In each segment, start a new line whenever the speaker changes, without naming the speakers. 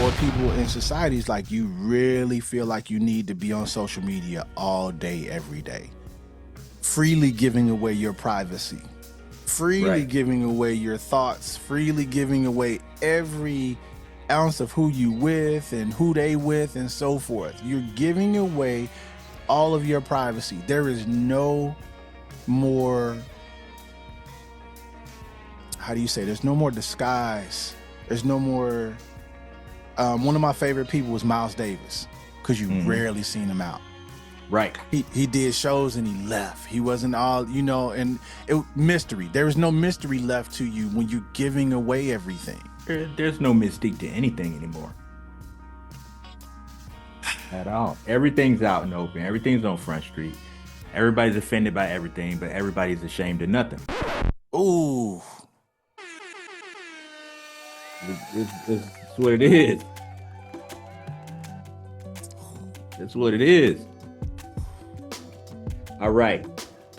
or people in societies, like you really feel like you need to be on social media all day, every day, freely giving away your privacy, freely
Right.
giving away your thoughts, freely giving away every ounce of who you with and who they with and so forth. You're giving away all of your privacy. There is no more, how do you say, there's no more disguise. There's no more, one of my favorite people was Miles Davis, because you rarely seen him out.
Right.
He did shows and he left. He wasn't all, and mystery. There is no mystery left to you when you're giving away everything.
There's no mystique to anything anymore at all. Everything's out and open. Everything's on Front Street. Everybody's offended by everything, but everybody's ashamed of nothing.
Ooh.
It's what it is. That's what it is. All right.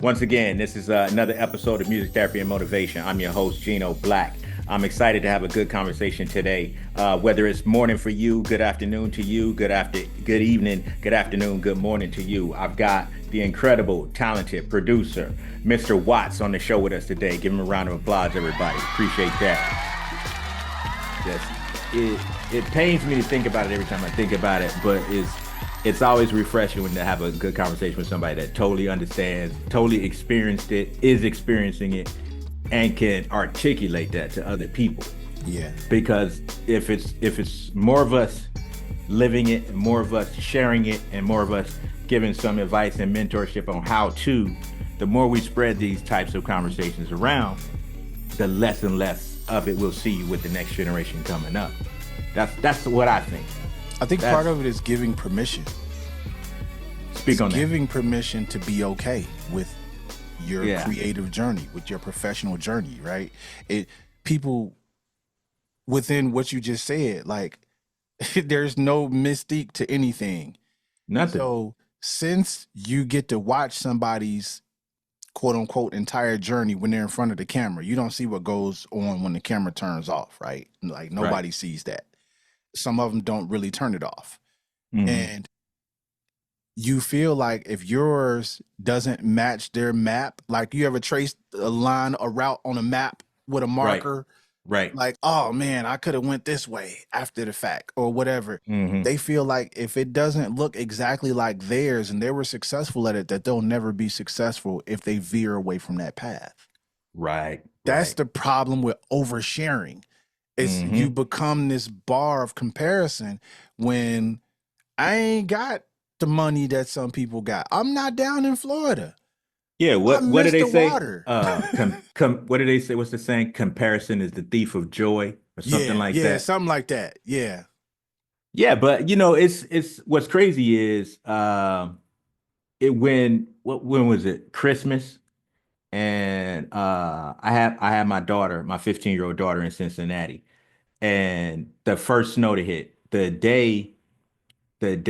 Once again, this is another episode of Music Therapy and Motivation. I'm your host, Gino Black. I'm excited to have a good conversation today. Whether it's morning for you, good afternoon to you, good evening, good afternoon, good morning to you. I've got the incredible, talented producer, Mr. Watts, on the show with us today. Give him a round of applause, everybody. Appreciate that. Yes, it pains me to think about it every time I think about it, but it's always refreshing when to have a good conversation with somebody that totally understands, totally experienced it, is experiencing it, and can articulate that to other people.
Yeah.
Because if it's more of us living it, more of us sharing it, and more of us giving some advice and mentorship on how to, the more we spread these types of conversations around, the less and less of it we'll see with the next generation coming up. That's what I think.
I think part of it is giving permission.
Speak on that.
Giving permission to be okay with your creative journey, with your professional journey, right? People within what you just said, like there's no mystique to anything.
Nothing.
So since you get to watch somebody's quote unquote entire journey when they're in front of the camera, you don't see what goes on when the camera turns off, right? Like nobody sees that. Some of them don't really turn it off. And you feel like if yours doesn't match their map, like you ever traced a line, a route on a map with a marker,
right?
Like, oh man, I could have went this way after the fact or whatever. They feel like if it doesn't look exactly like theirs and they were successful at it, that they'll never be successful if they veer away from that path.
Right.
That's the problem with oversharing. It's you become this bar of comparison when I ain't got the money that some people got. I'm not down in Florida.
Yeah, what do they say?
Water.
What do they say? What's the saying? Comparison is the thief of joy, or something like that.
Yeah, something like that. Yeah.
Yeah, but it's what's crazy is when was it? Christmas, and I had my daughter, my 15-year-old daughter in Cincinnati, and the first snow to hit, the day that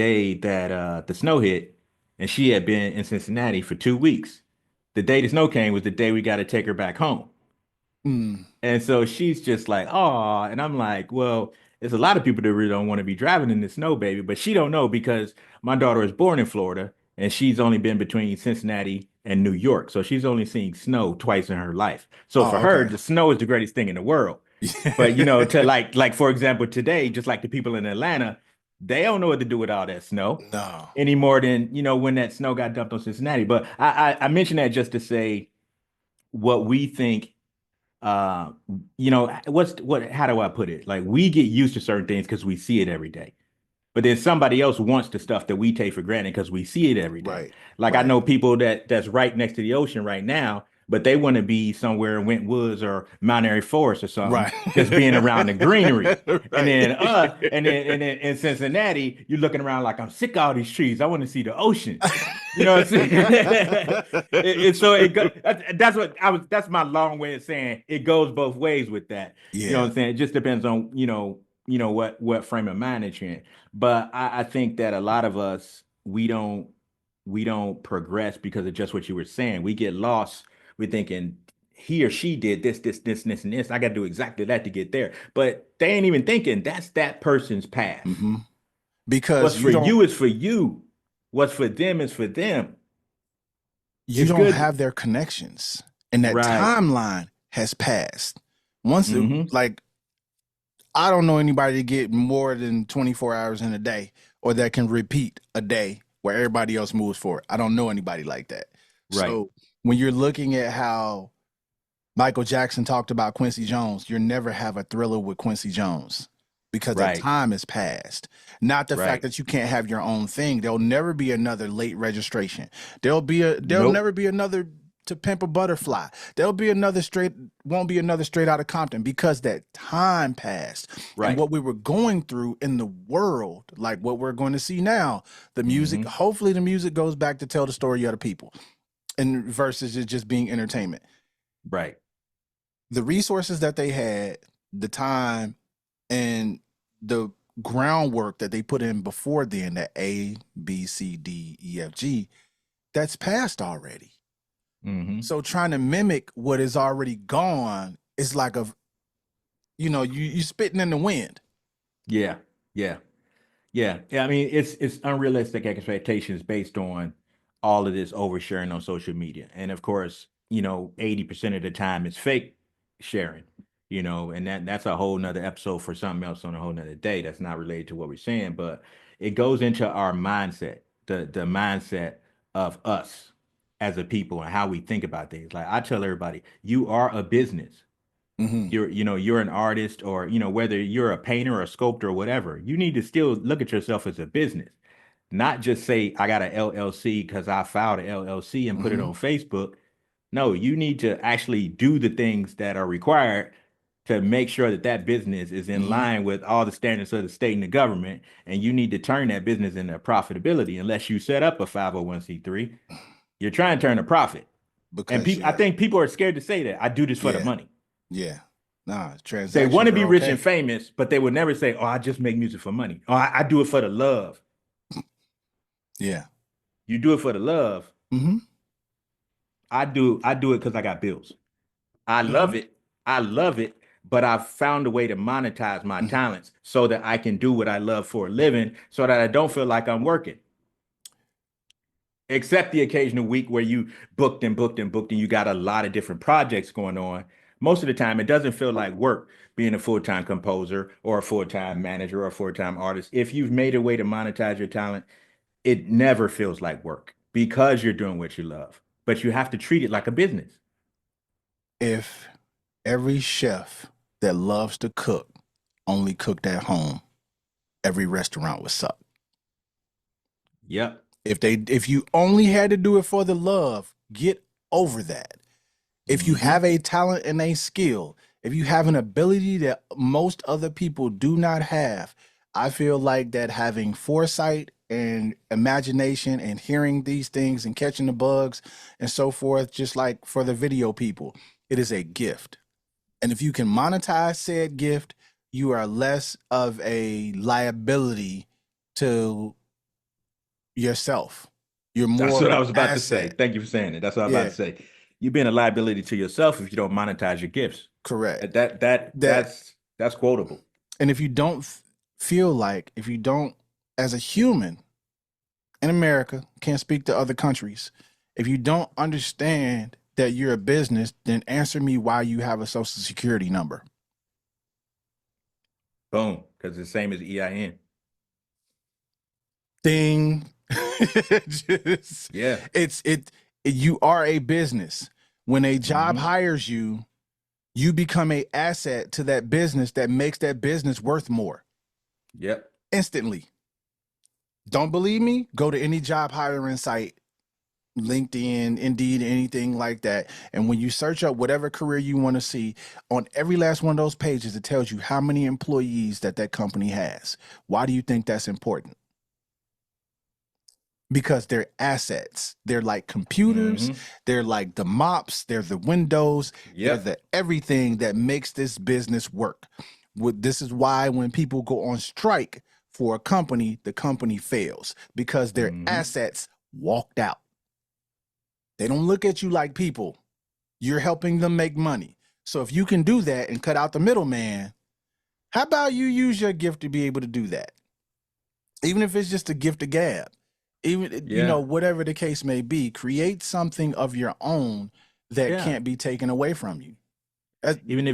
the snow hit, and she had been in Cincinnati for 2 weeks. The day the snow came was the day we got to take her back home. And so she's just like, oh, and I'm like, well, there's a lot of people that really don't want to be driving in the snow, baby, but she don't know because my daughter was born in Florida and she's only been between Cincinnati and New York. So she's only seen snow twice in her life. So for her, the snow is the greatest thing in the world. But to like for example, today, just like the people in Atlanta, they don't know what to do with all that snow any more than, when that snow got dumped on Cincinnati. But I mentioned that just to say what we think, how do I put it? Like we get used to certain things because we see it every day. But then somebody else wants the stuff that we take for granted because we see it every day.
Right.
Like I know people that's right next to the ocean right now, but they want to be somewhere in Went Woods or Mount Airy Forest or something, just being around the greenery. And then in Cincinnati, you're looking around like, I'm sick of all these trees. I want to see the ocean. You know what I'm saying? That's my long way of saying it goes both ways with that.
Yeah.
You know what I'm saying? It just depends on, what frame of mind that you're in. But I think that a lot of us, we don't progress because of just what you were saying. We get lost. We're thinking he or she did this, and this. I got to do exactly that to get there. But they ain't even thinking that's that person's path.
Hmm. Because
What's for you is for you. What's for them is for them.
you
It's
don't
good.
have their connections, and that
Right.
timeline has passed. Once it,
Hmm.
like I don't know anybody to get more than 24 hours in a day or that can repeat a day where everybody else moves forward. I don't know anybody like that.
Right.
So when you're looking at how Michael Jackson talked about Quincy Jones, you'll never have a Thriller with Quincy Jones because that
Right.
time has passed. Not the fact
Right.
that you can't have your own thing. There'll never be another late registration. There'll never
Nope.
be another To Pimp a Butterfly. There'll be another straight won't be another Straight Out of Compton because that time passed. And
Right.
what we were going through in the world, like what we're going to see now, the music,
Hmm.
hopefully the music goes back to tell the story of the people and versus it just being entertainment.
Right.
The resources that they had, the time, and the groundwork that they put in before then, that A, B, C, D, E, F, G, that's passed already.
Hmm.
So trying to mimic what is already gone is like you spitting in the wind.
Yeah. Yeah. Yeah, yeah. I mean, it's unrealistic expectations based on all of this oversharing on social media, and of course, 80% of the time it's fake sharing. And that's a whole nother episode for something else on a whole nother day. That's not related to what we're saying, but it goes into our mindset, the mindset of us as a people and how we think about things. Like I tell everybody, you are a business.
Hmm.
You're an artist, or whether you're a painter or a sculptor or whatever, you need to still look at yourself as a business, not just say I got an LLC because I filed an LLC and put it
Hmm.
on Facebook. No, you need to actually do the things that are required to make sure that that business is in
Hmm.
line with all the standards of the state and the government, and you need to turn that business into profitability. Unless you set up a 501(c)(3), you're trying to turn a profit. And
Because
I think people are scared to say that I do this for the
yeah,
money.
yeah. Nah,
They want
transactions
to
are
be rich and
okay.
famous, but they would never say, "Oh, I just make music for money." Oh, I do it for the love.
Yeah.
You do it for the love.
Hmm.
I do it because I got bills. I love
Hmm.
it. I love it, but I've found a way to monetize my talents so that I can do what I love for a living, so that I don't feel like I'm working. Except the occasional week where you booked and booked and booked and you got a lot of different projects going on. Most of the time, it doesn't feel like work being a full-time composer or a full-time manager or a full-time artist. If you've made a way to monetize your talent, it never feels like work because you're doing what you love. But you have to treat it like a business.
If every chef that loves to cook only cooked at home, every restaurant would suck.
Yep.
If you only had to do it for the love, get over that. If you
Hmm.
have a talent and a skill, if you have an ability that most other people do not have, I feel like that having foresight and imagination and hearing these things and catching the bugs and so forth, just like for the video people, it is a gift. And if you can monetize said gift, you are less of a liability to yourself. You're
That's
more of
what
an
I was about to say.
asset.
Thank you for saying it. That's what I was about
Yeah,
to say. You've been a liability to yourself if you don't monetize your gifts.
correct. That
That's quotable.
and if you don't feel like if you don't as a human in America, can't speak to other countries, if you don't understand that you're a business, then answer me why you have a social security number.
Boom. Because it's the same as EIN.
Thing. Just,
Yeah.
it you are a business. When a job
Hmm.
hires you, you become a asset to that business that makes that business worth more
Yep.
instantly. Don't believe me? Go to any job hiring site, LinkedIn, Indeed, anything like that. And when you search up whatever career you want to see, on every last one of those pages, it tells you how many employees that company has. Why do you think that's important? Because they're assets. They're like computers,
Hmm.
they're like the mops, they're the windows, they're
Yep.
the everything that makes this business work. This is why when people go on strike for a company, the company fails because their
Hmm.
assets walked out. They don't look at you like people. You're helping them make money. So if you can do that and cut out the middleman, how about you use your gift to be able to do that? Even if it's just a gift of gab, even
Yeah.
whatever the case may be, create something of your own that
Yeah.
can't be taken away from you. That's,
Even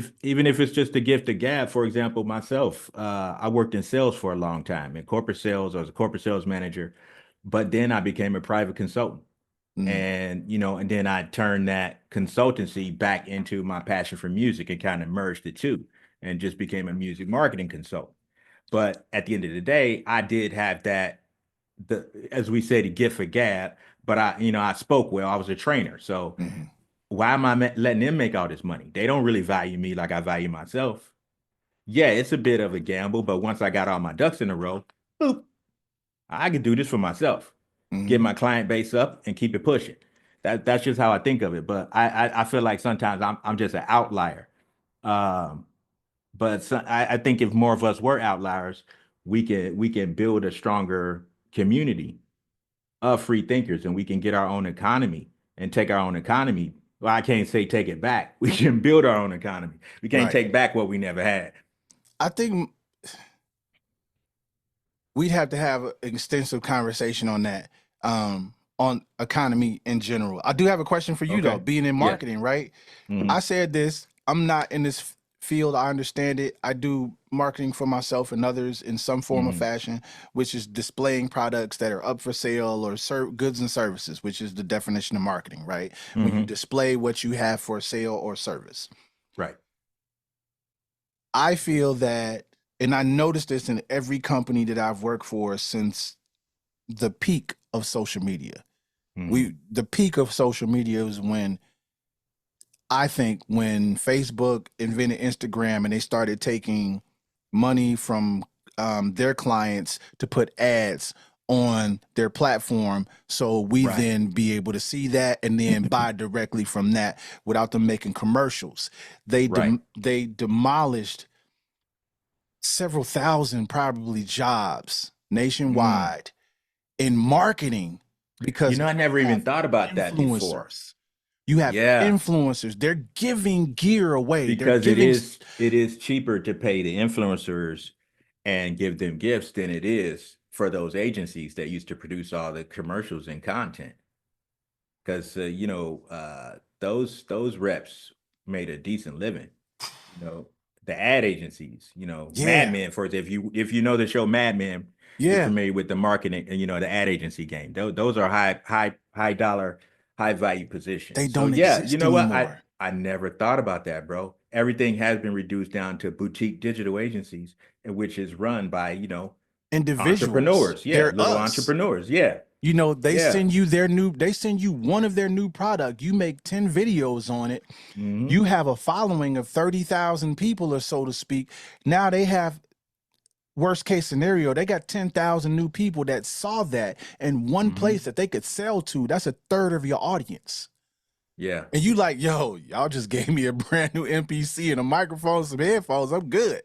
if it's just a gift of gab, for example, myself, I worked in sales for a long time in corporate sales. I was a corporate sales manager, but then I became a private consultant.
mm,
And then I turned that consultancy back into my passion for music and kind of merged the two and just became a music marketing consultant. But at the end of the day, I did have that, as we say, the gift for gab. But I spoke well. I was a trainer, so
mhm,
why am I letting them make all this money? They don't really value me like I value myself. Yeah, it's a bit of a gamble, but once I got all my ducks in a row, boop, I can do this for myself. Get
mhm.
my client base up and keep it pushing. That's just how I think of it. But I feel like sometimes I'm just an outlier. Um, but I think if more of us were outliers, we can build a stronger community of free thinkers, and we can get our own economy and take our own economy. Well, I can't say take it back. We can build our own economy. We can't
Right.
take back what we never had.
I think we'd have to have an extensive conversation on that, on economy in general. I do have a question for you though.
Okay.
Being in
Yeah.
marketing, right? I
Hmm.
said this. I'm not in this field. I understand it. I do marketing for myself and others in some form or
Hmm.
fashion, which is displaying products that are up for sale or goods and services, which is the definition of marketing, right? When you
Hmm.
display what you have for sale or service.
Right.
I feel that, and I noticed this in every company that I've worked for since the peak of social media.
Hmm.
The peak of social media is when, I think, when Facebook invented Instagram and they started taking money from their clients to put ads on their platform, so we
Right.
then be able to see that and then buy directly from that without them making commercials.
Right.
They demolished several thousand probably jobs
Mm.
nationwide in marketing because
I
you
never even
have
thought about that before.
influencers. You have
Yeah,
influencers. They're giving gear away. They're
because it
giving
is it is cheaper to pay the influencers and give them gifts than it is for those agencies that used to produce all the commercials and content. Because those reps made a decent living. You know, the ad agencies. Mad
yeah,
Men, for example, if you know the show Mad Men, you're
yeah.
familiar with the marketing and the ad agency game. Those are high dollar, high value
They
positions. So
don't
yeah, you
exist
know what? I
anymore.
I never thought about that, bro. Everything has been reduced down to boutique digital agencies, and which is run by
Individuals.
entrepreneurs. Yeah,
They're
little
us.
entrepreneurs. Yeah,
They
yeah.
send you they send you one of their new product. You make 10 videos on it.
Hmm.
You have a following of 30,000 people or so to speak. Now they have, worst case scenario, they got 10,000 new people that saw that in one
Hmm.
place that they could sell to. That's a third of your audience.
Yeah,
And you like, yo, y'all just gave me a brand new MPC and a microphone, some headphones. I'm good.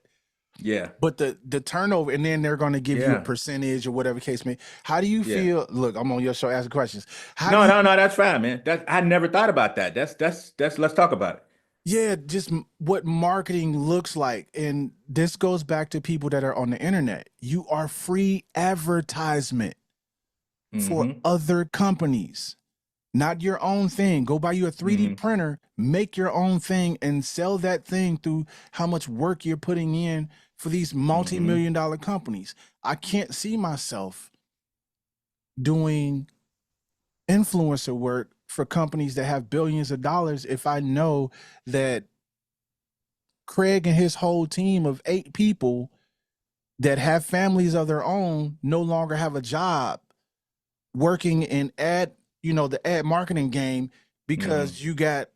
yeah,
But the turnover, and then they're going to give you a
yeah,
percentage or whatever case may. How do you
yeah.
feel? Look, I'm on your show asking questions. How do
No,
you?
no, no, that's fine, man. I never thought about that. That's let's talk about it.
Yeah, just what marketing looks like, and this goes back to people that are on the internet. You are free advertisement for
Hmm.
other companies, not your own thing. Go buy you a 3D
Hmm.
printer, make your own thing, and sell that thing through how much work you're putting in for these
Hmm.
multi-million dollar companies. I can't see myself doing influencer work for companies that have billions of dollars if I know that Craig and his whole team of 8 people that have families of their own no longer have a job working in the ad marketing game
Hmm.
because you got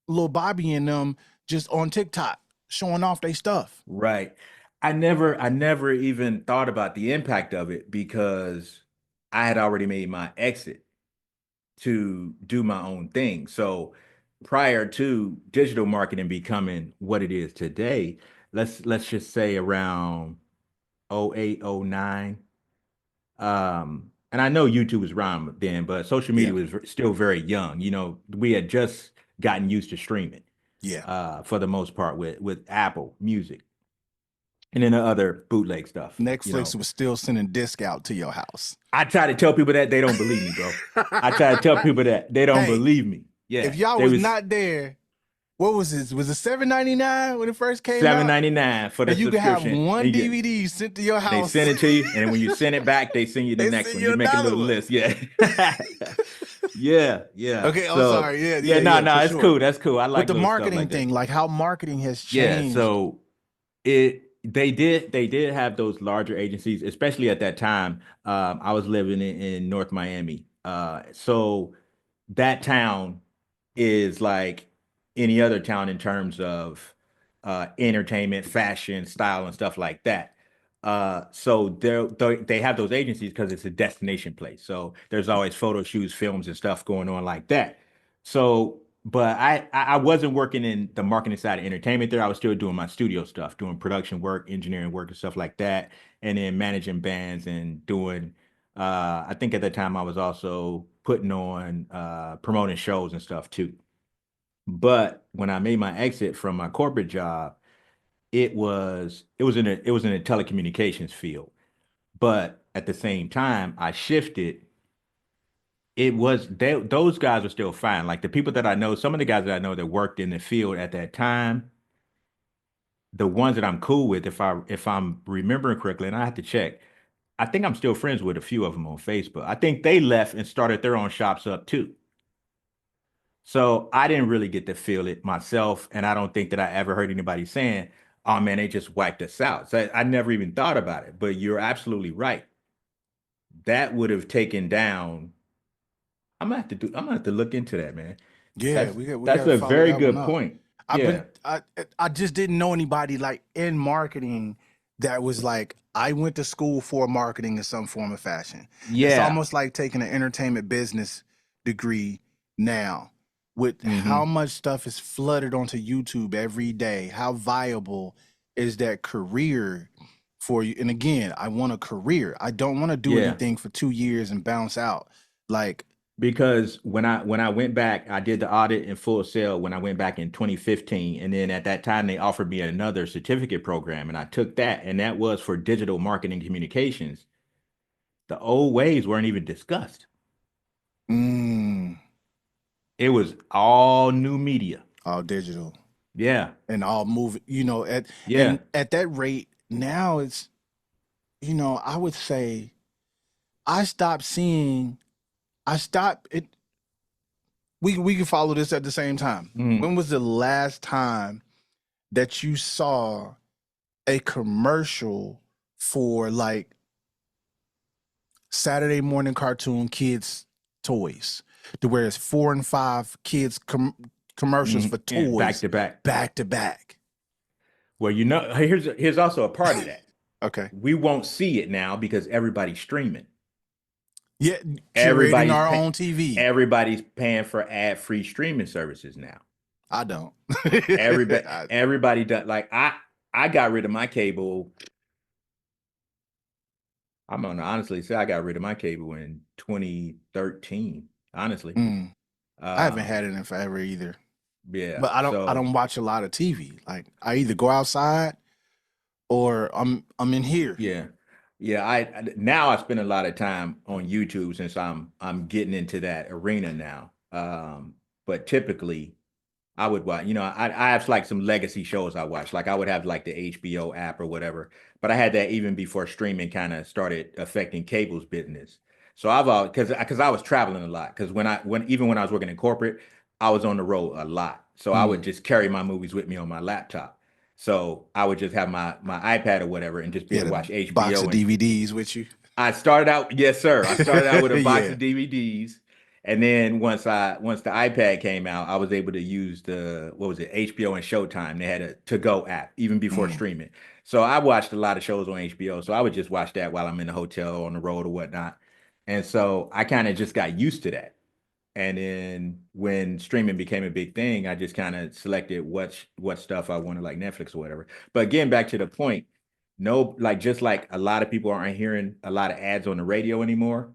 little Bobby and them just on TikTok showing off their stuff.
Right. I never even thought about the impact of it because I had already made my exit to do my own thing. So prior to digital marketing becoming what it is today, let's just say around '08, '09. And I know YouTube was around then, but social media
Yeah.
was still very young. We had just gotten used to streaming
Yeah.
for the most part with Apple Music and then the other bootleg stuff. You
Netflix
know,
was still sending disc out to your house.
I try to tell people that they don't believe me, bro. I try to tell people that they don't
Hey,
believe me.
if
Yeah,
y'all
they
was
was
not there, what was this? Was it $7.99 when it first came
seven
out?
ninety nine for the
And you could have
subscription,
one
and you get
DVD sent to your
they
house.
send it to you, and then when you send it back, they send you the
They
next
send
one.
you
You make a
another
little
one.
list. Yeah. Yeah, yeah.
Okay, I'm
So
sorry. Yeah,
yeah,
yeah,
no,
yeah,
no,
for
it's
sure.
cool. That's cool. I
With
like
the
little stuff
marketing
like that.
thing, like how marketing has
Yeah,
changed.
so they did have those larger agencies, especially at that time. I was living in North Miami. So that town is like any other town in terms of entertainment, fashion, style, and stuff like that. So they have those agencies because it's a destination place. So there's always photo shoots, films, and stuff going on like that. So, but I wasn't working in the marketing side of entertainment there. I was still doing my studio stuff, doing production work, engineering work, and stuff like that, and then managing bands and doing. I think at the time I was also putting on promoting shows and stuff too. But when I made my exit from my corporate job, it was in a telecommunications field. But at the same time, I shifted. Those guys are still fine. Like the people that I know, some of the guys that I know that worked in the field at that time, the ones that I'm cool with, if I'm remembering correctly, and I have to check, I think I'm still friends with a few of them on Facebook. I think they left and started their own shops up too. So I didn't really get to feel it myself, and I don't think that I ever heard anybody saying, "Oh man, they just wiped us out." So I never even thought about it. But you're absolutely right. That would have taken down. I'm gonna have to look into that, man.
Yeah,
That's
we got
that's
to
a
follow
very
that one
good
up.
point.
I've
Yeah.
been I just didn't know anybody like in marketing that was like I went to school for marketing in some form of fashion. It's
Yeah.
almost like taking an entertainment business degree now with how
Hmm.
much stuff is flooded onto YouTube every day. How viable is that career for you? And again, I want a career. I don't want to do
Yeah.
anything for 2 years and bounce out. Like,
Because when I went back, I did the audit in Full Sail when I went back in 2015, and then at that time they offered me another certificate program, and I took that, and that was for digital marketing communications. The old ways weren't even discussed.
mm,
It was all new media.
all digital.
Yeah,
And all move, at
yeah.
and at that rate now it's, I would say I stopped seeing I stopped it. We can follow this at the same time.
Mhm.
When was the last time that you saw a commercial for like Saturday morning cartoon kids toys, to where it's 4 and 5 kids commercials for
And back
toys
to back.
back to back?
Well, here's also a part of that.
Okay.
We won't see it now because everybody's streaming.
Yeah, curating
Everybody's
our
pay,
own TV.
everybody's paying for ad-free streaming services now.
I don't.
Everybody does. Like I got rid of my cable. I'm gonna honestly say I got rid of my cable in 2013. Honestly,
Mm, I haven't
um,
had it in forever either.
yeah.
But I
So
don't watch a lot of TV. Like I either go outside or I'm in here.
yeah, yeah. Now I spend a lot of time on YouTube since I'm getting into that arena now. But typically I would watch, I have like some legacy shows I watch. Like I would have like the HBO app or whatever. But I had that even before streaming kind of started affecting cable's business. So I've always because I was traveling a lot. Because when I was working in corporate, I was on the road a lot. So I would
Mm,
just carry my movies with me on my laptop. So I would just have my iPad or whatever and just be
yeah,
able to
the
watch
box
HBO
of
and
DVDs with you.
I started out, yes, sir. I started out with a box
Yeah.
of DVDs, and then once the iPad came out, I was able to use the what was it, HBO and Showtime. They had a to-go app even before
Mm,
streaming. So I watched a lot of shows on HBO. So I would just watch that while I'm in the hotel on the road or whatnot. And so I kind of just got used to that. And then when streaming became a big thing, I just kind of selected what stuff I wanted, like Netflix or whatever. But again, back to the point, no, like just like a lot of people aren't hearing a lot of ads on the radio anymore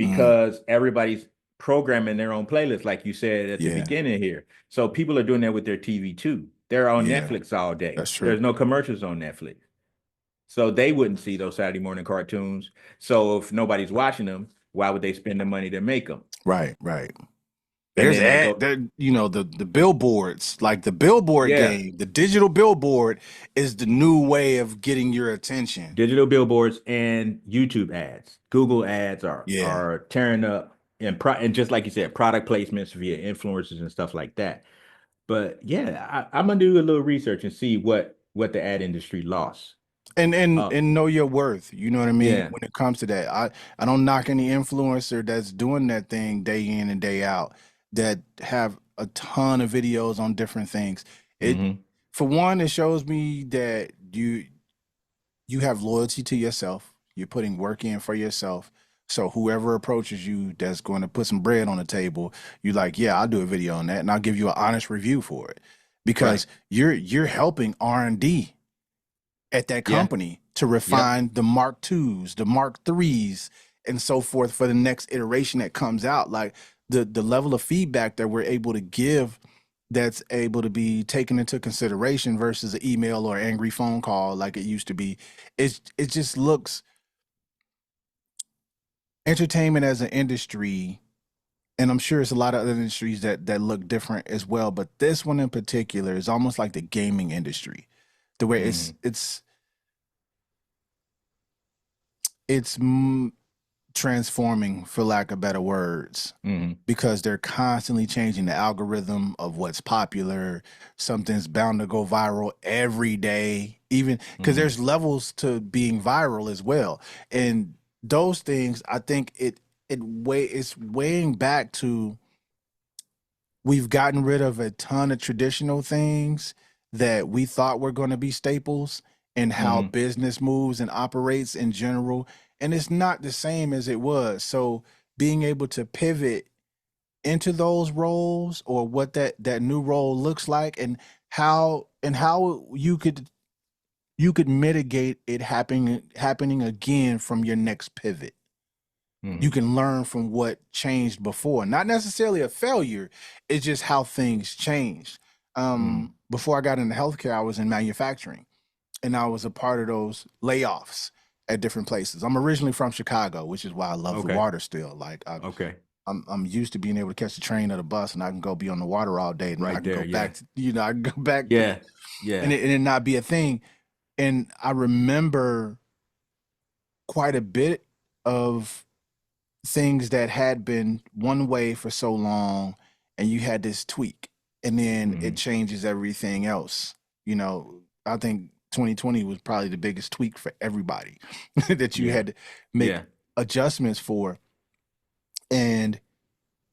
mm,
because everybody's programming their own playlist, like you said at the
Yeah.
beginning here. So people are doing that with their TV too. They're on
Yeah.
Netflix all day.
That's true.
There's no commercials on Netflix. So they wouldn't see those Saturday morning cartoons. So if nobody's watching them, why would they spend the money to make them?
Right. Right.
And
There's
then that
ad
go,
there, the billboards, like the billboard
yeah,
game, the digital billboard is the new way of getting your attention.
digital billboards and YouTube ads. Google ads
Yeah.
are tearing up, and just like you said, product placements via influencers and stuff like that. But yeah, I'm gonna do a little research and see what the ad industry lost.
And
Uh,
know your worth. You know what I mean?
yeah.
When it comes to that. I don't knock any influencer that's doing that thing day in and day out that have a ton of videos on different things. It
Hmm.
For one, it shows me that you have loyalty to yourself. You're putting work in for yourself. So whoever approaches you that's going to put some bread on the table, you're like, yeah, I'll do a video on that and I'll give you an honest review for it.
Right.
Because you're helping R&D at that
Yeah.
company to
Yep.
refine the Mark twos, the Mark threes, and so forth for the next iteration that comes out. Like the level of feedback that we're able to give that's able to be taken into consideration versus an email or angry phone call like it used to be. It just looks entertainment as an industry, and I'm sure it's a lot of other industries that look different as well. But this one in particular is almost like the gaming industry, the way
Hmm.
it's transforming, for lack of better words,
Hmm.
because they're constantly changing the algorithm of what's popular. Something's bound to go viral every day, even because
Hmm.
there's levels to being viral as well. And those things, I think it's weighing back to we've gotten rid of a ton of traditional things that we thought were going to be staples and how
Hmm.
business moves and operates in general. And it's not the same as it was. So being able to pivot into those roles or what that new role looks like and how you could mitigate it happening again from your next pivot. You
Hmm.
can learn from what changed before. Not necessarily a failure, it's just how things changed.
Hmm.
Before I got into healthcare, I was in manufacturing and I was a part of those layoffs at different places. I'm originally from Chicago, which is why I love the
Okay.
water still. Like
Okay.
I'm used to being able to catch the train or the bus and I can go be on the water all day and I
Right
can
there.
go
Yeah.
back to, I can go back to,
Yeah.
and
Yeah.
it not be a thing. And I remember quite a bit of things that had been one way for so long and you had this tweak and then it
Hmm.
changes everything else. I think 2020 was probably the biggest tweak for everybody that you
Yeah.
had to make
Yeah.
adjustments for. And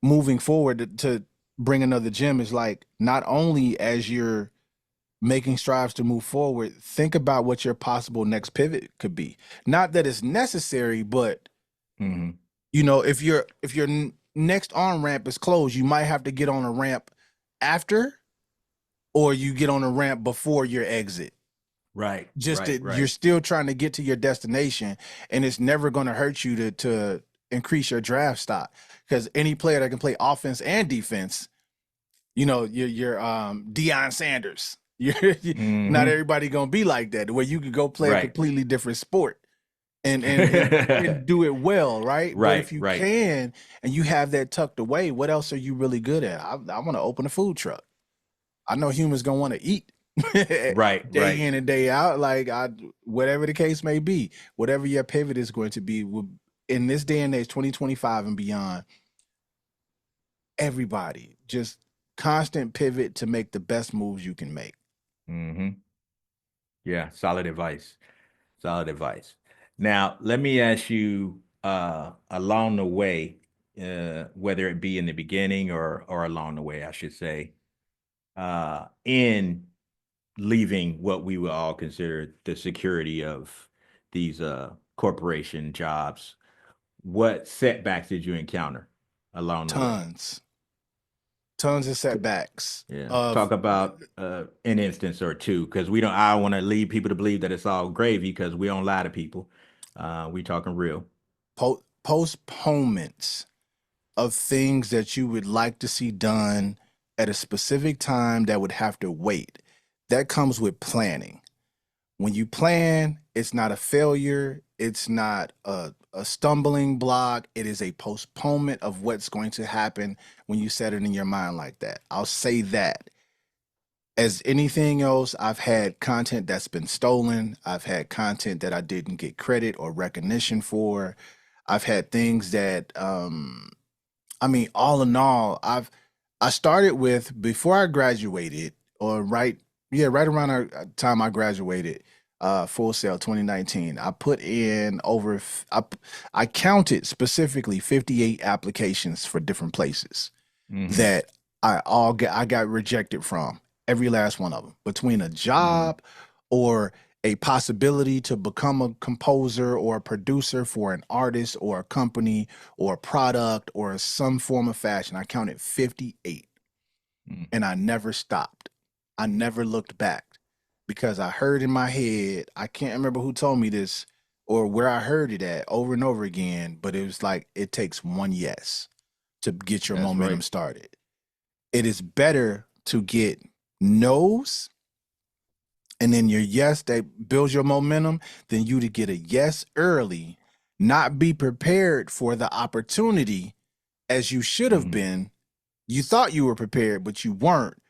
moving forward to bring another gem is like not only as you're making strives to move forward, think about what your possible next pivot could be. Not that it's necessary, but
Hmm.
if your next on ramp is closed, you might have to get on a ramp after, or you get on a ramp before your exit.
Right.
Just
Right.
that you're
Right.
still trying to get to your destination, and it's never going to hurt you to increase your draft stock because any player that can play offense and defense, you're Deion Sanders. Not
Hmm.
everybody gonna be like that. Where you could go play a
Right.
completely different sport and do it well, right? But
Right.
if you
Right.
can and you have that tucked away, what else are you really good at? I want to open a food truck. I know humans gonna want to eat
Right.
day
Right.
in and day out. Like whatever the case may be, whatever your pivot is going to be, in this day and age, 2025 and beyond, everybody just constant pivot to make the best moves you can make.
Hmm. Yeah. Solid advice. Solid advice. Now, let me ask you, along the way, whether it be in the beginning or along the way, I should say, in leaving what we would all consider the security of these corporation jobs, what setbacks did you encounter along the way?
Tons of setbacks
Yeah,
of
talk about an instance or two, because we don't. I want to lead people to believe that it's all gravy, because we don't lie to people. We talking real.
postponements. of things that you would like to see done at a specific time that would have to wait. That comes with planning. When you plan, it's not a failure. It's not a stumbling block. It is a postponement of what's going to happen when you set it in your mind like that. I'll say that. As anything else, I've had content that's been stolen. I've had content that I didn't get credit or recognition for. I've had things that I mean, all in all, I started with before I graduated, or right around the time I graduated, Full Sail 2019. I put in I counted specifically 58 applications for different places
Mm-hmm.
that I got rejected from, every last one of them, between a
Mm-hmm.
job or a possibility to become a composer or a producer for an artist or a company or a product or some form of fashion. I counted 58
Mm-hmm.
and I never stopped. I never looked back because I heard in my head, I can't remember who told me this or where I heard it at over and over again, but it was like it takes one yes to get your
That's
momentum
right.
started. It is better to get no's and then your yes that builds your momentum than you to get a yes early, not be prepared for the opportunity as you should have
Mm-hmm.
been. You thought you were prepared, but you weren't.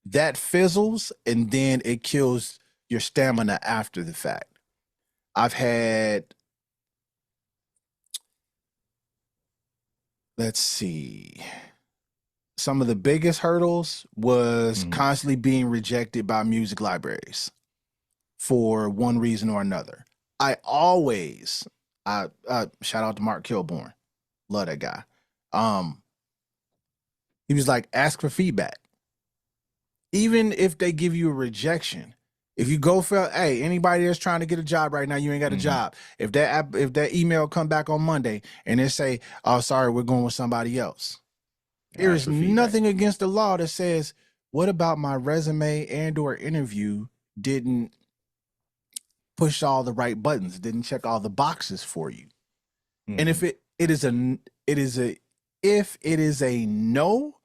That fizzles and then it kills your stamina after the fact. I've had, let's see, some of the biggest hurdles was
Mm-hmm.
constantly being rejected by music libraries for one reason or another. I always, I shout out to Mark Kilborn, love that guy. Um, he was like, ask for feedback, even if they give you a rejection. If you go for, hey, anybody that's trying to get a job right now, you ain't got a
Mm-hmm.
job. If that email come back on Monday and they say, oh, sorry, we're going with somebody else. There
Ask
is
for feedback.
nothing against the law that says, what about my resume and or interview didn't push all the right buttons, didn't check all the boxes for you. And
Mm-hmm.
if it is a it is a if it is a no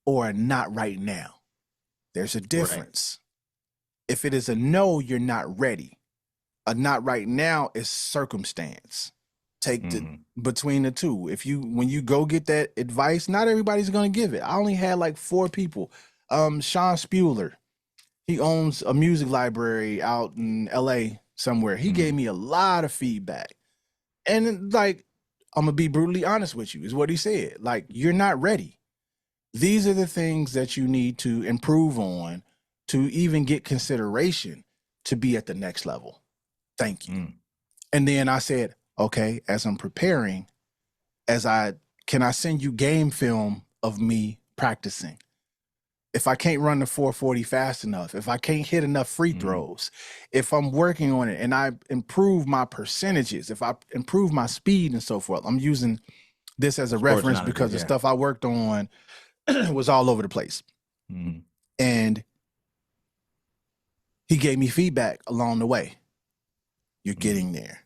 or a not right now, there's a
Right.
difference. If it is a no, you're not ready. A not right now is circumstance. Take the
Mm-hmm.
between the two. If you when you go get that advice, not everybody's gonna give it. I only had like four people. Sean Spuler, he owns a music library out in LA somewhere. He
Mm-hmm.
gave me a lot of feedback. And like, I'm gonna be brutally honest with you, is what he said. Like, you're not ready. These are the things that you need to improve on to even get consideration to be at the next level. Thank you.
Mm-hmm.
And then I said, okay, as I'm preparing, as I can I send you game film of me practicing? If I can't run the 440 fast enough, if I can't hit enough free
Mm-hmm.
throws, if I'm working on it and I improve my percentages, if I improve my speed and so forth, I'm using this as a
Sports
reference
analogy.
because the
Yeah.
stuff I worked on was all over the place.
Mm-hmm.
And he gave me feedback along the way. You're
Mm-hmm.
getting there.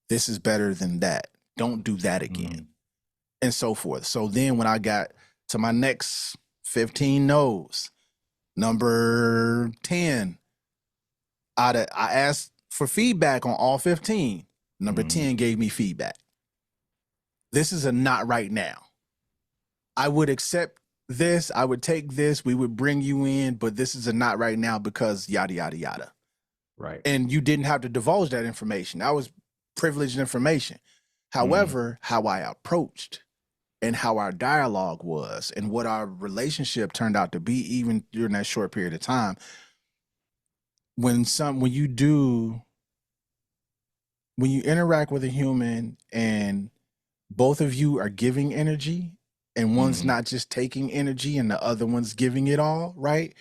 This is better than that. Don't do that again.
Mm-hmm.
And so forth. So then when I got to my next 15 no's, number 10, I asked for feedback on all 15. Number
Mm-hmm.
10 gave me feedback. This is a not right now. I would accept this. I would take this. We would bring you in, but this is a not right now because yada, yada, yada.
Right.
And you didn't have to divulge that information. That was privileged information.
Mm-hmm.
However, how I approached and how our dialogue was and what our relationship turned out to be, even during that short period of time, when you do when you interact with a human and both of you are giving energy and one's
Mm-hmm.
not just taking energy and the other one's giving it all, right?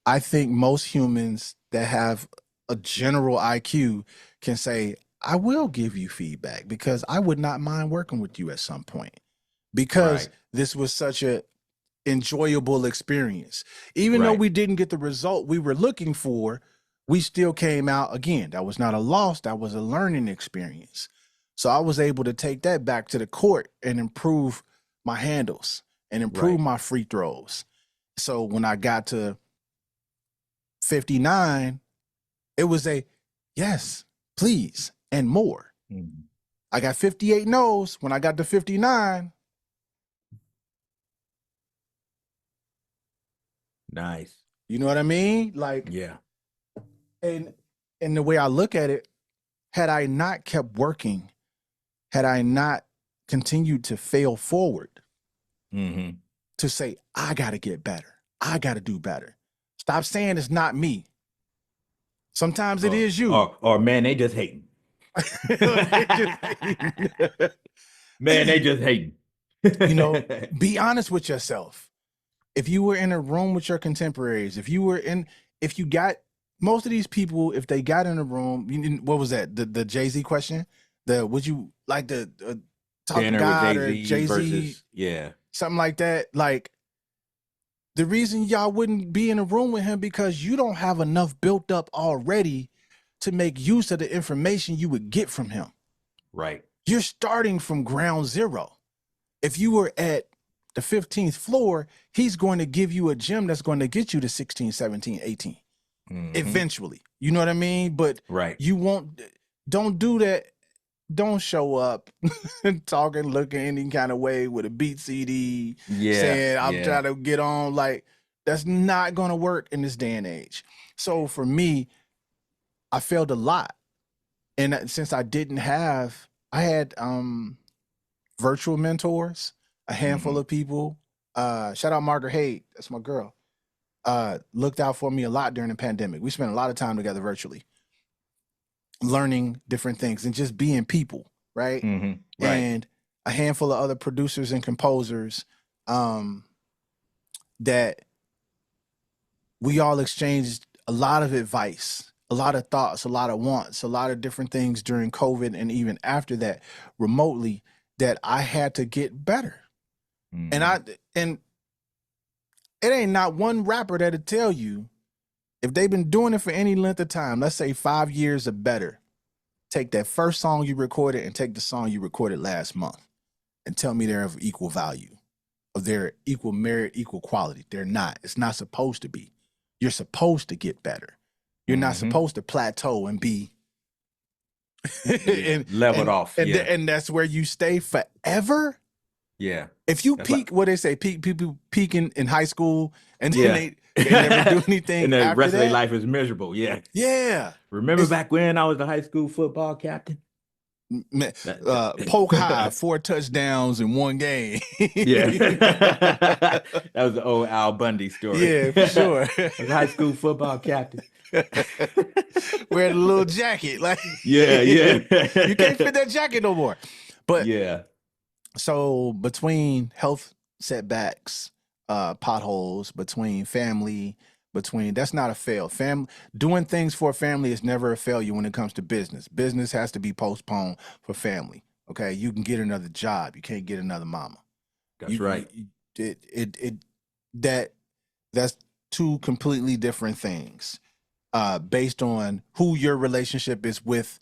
I think most humans that have a general IQ can say, I will give you feedback because I would not mind working with you at some point because
Right.
this was such a enjoyable experience. Even though
Right.
we didn't get the result we were looking for, we still came out again. That was not a loss, that was a learning experience. So I was able to take that back to the court and improve my handles and improve
Right.
my free throws. So when I got to 59, it was a yes, please, and more.
Mhm.
I got 58 no's. When I got to 59,
Nice.
you know what I mean? Like,
Yeah.
and and the way I look at it, had I not kept working, had I not continued to fail forward,
Mm-hmm.
to say, I got to get better. I got to do better. Stop saying it's not me. Sometimes it is you.
Or man, they just hating.
They just,
Man, they just hating.
be honest with yourself. If you were in a room with your contemporaries, if you got most of these people, if they got in a room, what was that? The Jay-Z question? Would you like to talk to
Dinner with
God or
Jay-Z
Jay-Z,
versus, yeah.
something like that? Like, the reason y'all wouldn't be in a room with him because you don't have enough built up already to make use of the information you would get from him.
Right.
You're starting from ground zero. If you were at the 15th floor, he's going to give you a gym that's going to get you to 16, 17, 18 eventually. You know what I mean? But
Right.
you won't, don't do that. Don't show up talking, looking any kind of way with a beat CD,
Yeah.
saying, I'm
Yeah.
trying to get on. Like, that's not going to work in this day and age. So for me, I failed a lot. And since I had virtual mentors, a handful
Mm-hmm.
of people. Shout out Margaret Haig, that's my girl. Looked out for me a lot during the pandemic. We spent a lot of time together virtually, learning different things and just being people, right?
Mm-hmm. Right.
And a handful of other producers and composers that we all exchanged a lot of advice, a lot of thoughts, a lot of wants, a lot of different things during COVID and even after that remotely that I had to get better. And
Mm-hmm.
I and it ain't not one rapper that'll tell you if they've been doing it for any length of time, let's say 5 years or better, take that first song you recorded and take the song you recorded last month and tell me they're of equal value, of their equal merit, equal quality. They're not. It's not supposed to be. You're supposed to get better. You're not
Mm-hmm.
supposed to plateau and be
Yeah.
and
Leveled
and
off.
and
Yeah.
and that's where you stay forever.
Yeah.
If you
That's like,
peak, what they say, peak people peak in high school and then
yeah.
they never do
And
anything
the
after
rest of their
that.
life is miserable. Yeah.
Yeah.
Remember
It's
back when I was the high school football captain?
poke high, 4 touchdowns in one game.
Yeah. That was the old Al Bundy story.
Yeah, for
I
sure.
was a high school football captain.
Wearing a little jacket. Like
Yeah,
you can't
yeah.
fit that jacket no more. But
Yeah.
so between health setbacks, potholes, between family, between that's not a fail. Doing things for a family is never a failure when it comes to business. Business has to be postponed for family. Okay, you can get another job. You can't get another mama.
That's right.
It that that's two completely different things. Based on who your relationship is with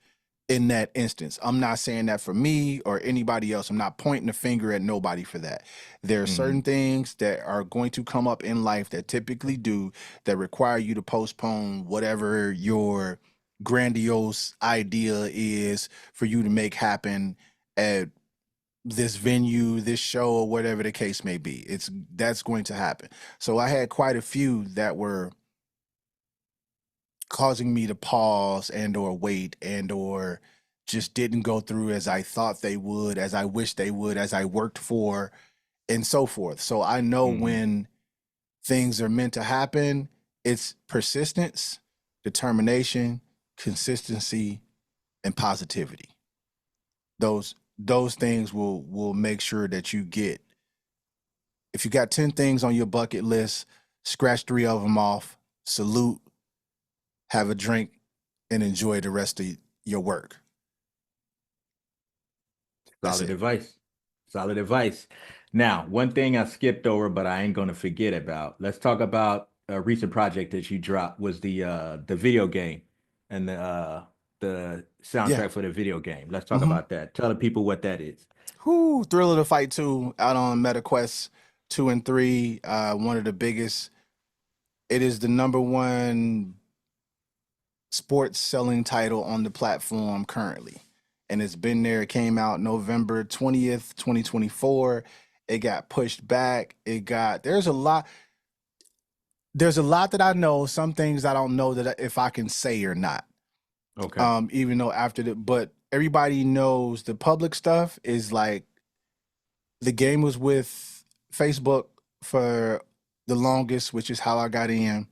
in that instance. I'm not saying that for me or anybody else. I'm not pointing a finger at nobody for that. There are
Mm-hmm.
certain things that are going to come up in life that typically do that require you to postpone whatever your grandiose idea is for you to make happen at this venue, this show, or whatever the case may be. That's going to happen. So I had quite a few that were causing me to pause and or wait and or just didn't go through as I thought they would, as I wish they would, as I worked for, and so forth. So I know
Mm-hmm.
when things are meant to happen, it's persistence, determination, consistency, and positivity. Those things will make sure that you get, if you got 10 things on your bucket list, scratch 3 of them off, salute, have a drink, and enjoy the rest of your work. That's
Solid
it.
advice. Solid advice. Now, one thing I skipped over, but I ain't gonna forget about. Let's talk about a recent project that you dropped was the video game and the the
Yeah.
soundtrack for the video game. Let's talk
Mm-hmm.
about that. Tell the people what that is.
Whoo, Thrill of the Fight 2 out on MetaQuest 2 and 3. One of the biggest. It is the number one sports selling title on the platform currently. And it's been there. It came out November 20th, 2024. It got pushed back. There's a lot that I know, some things I don't know that if I can say or not.
Okay.
Even though but everybody knows the public stuff is like the game was with Facebook for the longest, which is how I got in.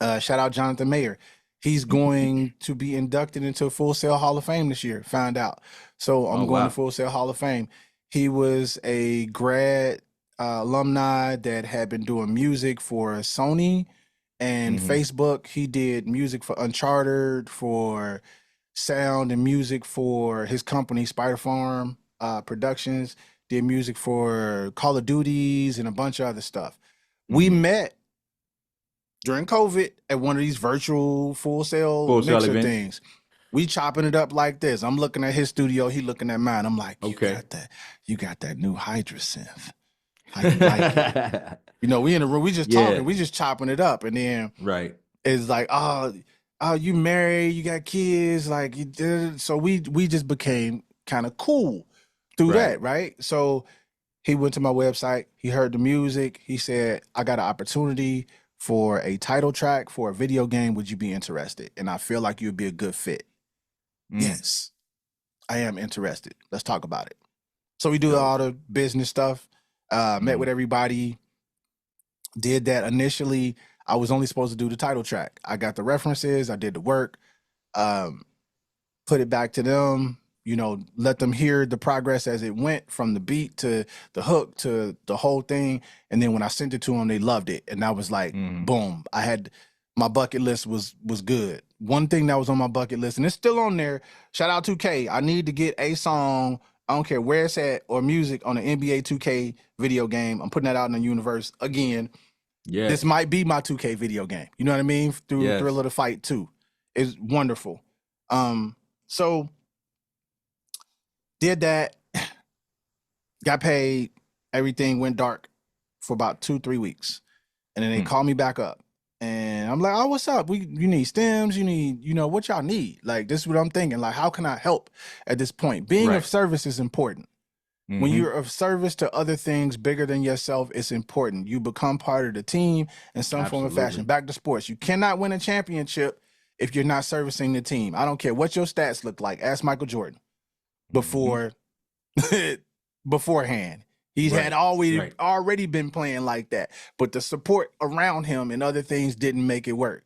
Shout out Jonathan Mayer. He's going to be inducted into Full Sail Hall of Fame this year. Found out. So
Oh
I'm going to
wow.
Full Sail Hall of Fame. He was a grad alumni that had been doing music for Sony and
Mm-hmm.
Facebook. He did music for Uncharted, for sound and music for his company, Spider Farm Productions. Did music for Call of Duties and a bunch of other stuff. We
Mm-hmm.
met during COVID at one of these virtual Full Sail
Full Sail
mixer
events.
things. We chopping it up like this. I'm looking at his studio, he looking at mine. I'm like,
Okay.
you got that new Hydra synth. How you like it? You know, we in the room, we just
Yeah.
talking, we just chopping it up. And then
Right.
it's like, oh, you married, you got kids, like you did. So we just became kind of cool through
Right.
that, right? So he went to my website, he heard the music, he said, I got an opportunity for a title track for a video game. Would you be interested? And I feel like you'd be a good fit.
Mm.
Yes, I am interested. Let's talk about it. So we do
Dope.
all the business stuff, met with
Mm-hmm.
everybody, did that initially. I was only supposed to do the title track. I got the references, I did the work, um, put it back to them, you know, let them hear the progress as it went from the beat to the hook to the whole thing. And then when I sent it to them, they loved it. And I was like,
Mm-hmm.
boom, I had my bucket list was good. One thing that was on my bucket list, and it's still on there. Shout out 2K. I need to get a song, I don't care where it's at, or music on the NBA 2K video game. I'm putting that out in the universe again. This
Yes.
might be my 2K video game. You know what I mean? Through Thrill
Yes.
of the Fight 2. It's wonderful. So did that, got paid, everything went dark for about 2-3 weeks. And then they
Mm.
called me back up. And I'm like, oh, what's up? You need stems, you need, what y'all need? Like, this is what I'm thinking. Like, how can I help at this point? Being of
Right.
service is important. When
Mm-hmm.
you're of service to other things bigger than yourself, it's important. You become part of the team in some form or fashion.
Absolutely.
Back to sports. You cannot win a championship if you're not servicing the team. I don't care what your stats look like. Ask Michael Jordan
Mm-hmm.
before beforehand. He had
Right. Right.
already been playing like that, but the support around him and other things didn't make it work.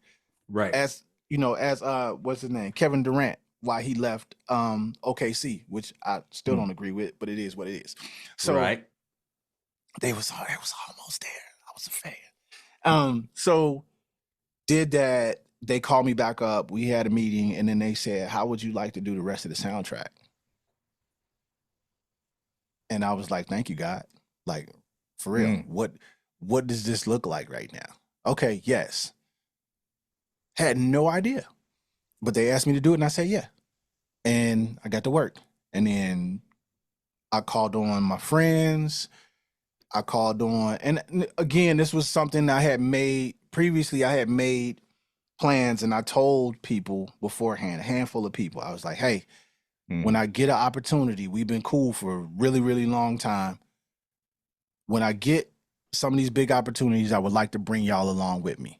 Right.
As what's his name? Kevin Durant, why he left OKC, which I still
Mm.
don't agree with, but it is what it is. So
Right.
it was almost there. I was a fan. So did that. They called me back up. We had a meeting, and then they said, how would you like to do the rest of the soundtrack? And I was like, thank you, God. Like, for real.
Mm.
What does this look like right now? Okay, yes. Had no idea. But they asked me to do it, and I said, yeah. And I got to work. And then I called on my friends. I called on, and again, this was something I had made previously. I had made plans, and I told people beforehand, a handful of people. I was like, hey, when
Mm.
I get an opportunity, we've been cool for a really, really long time. When I get some of these big opportunities, I would like to bring y'all along with me,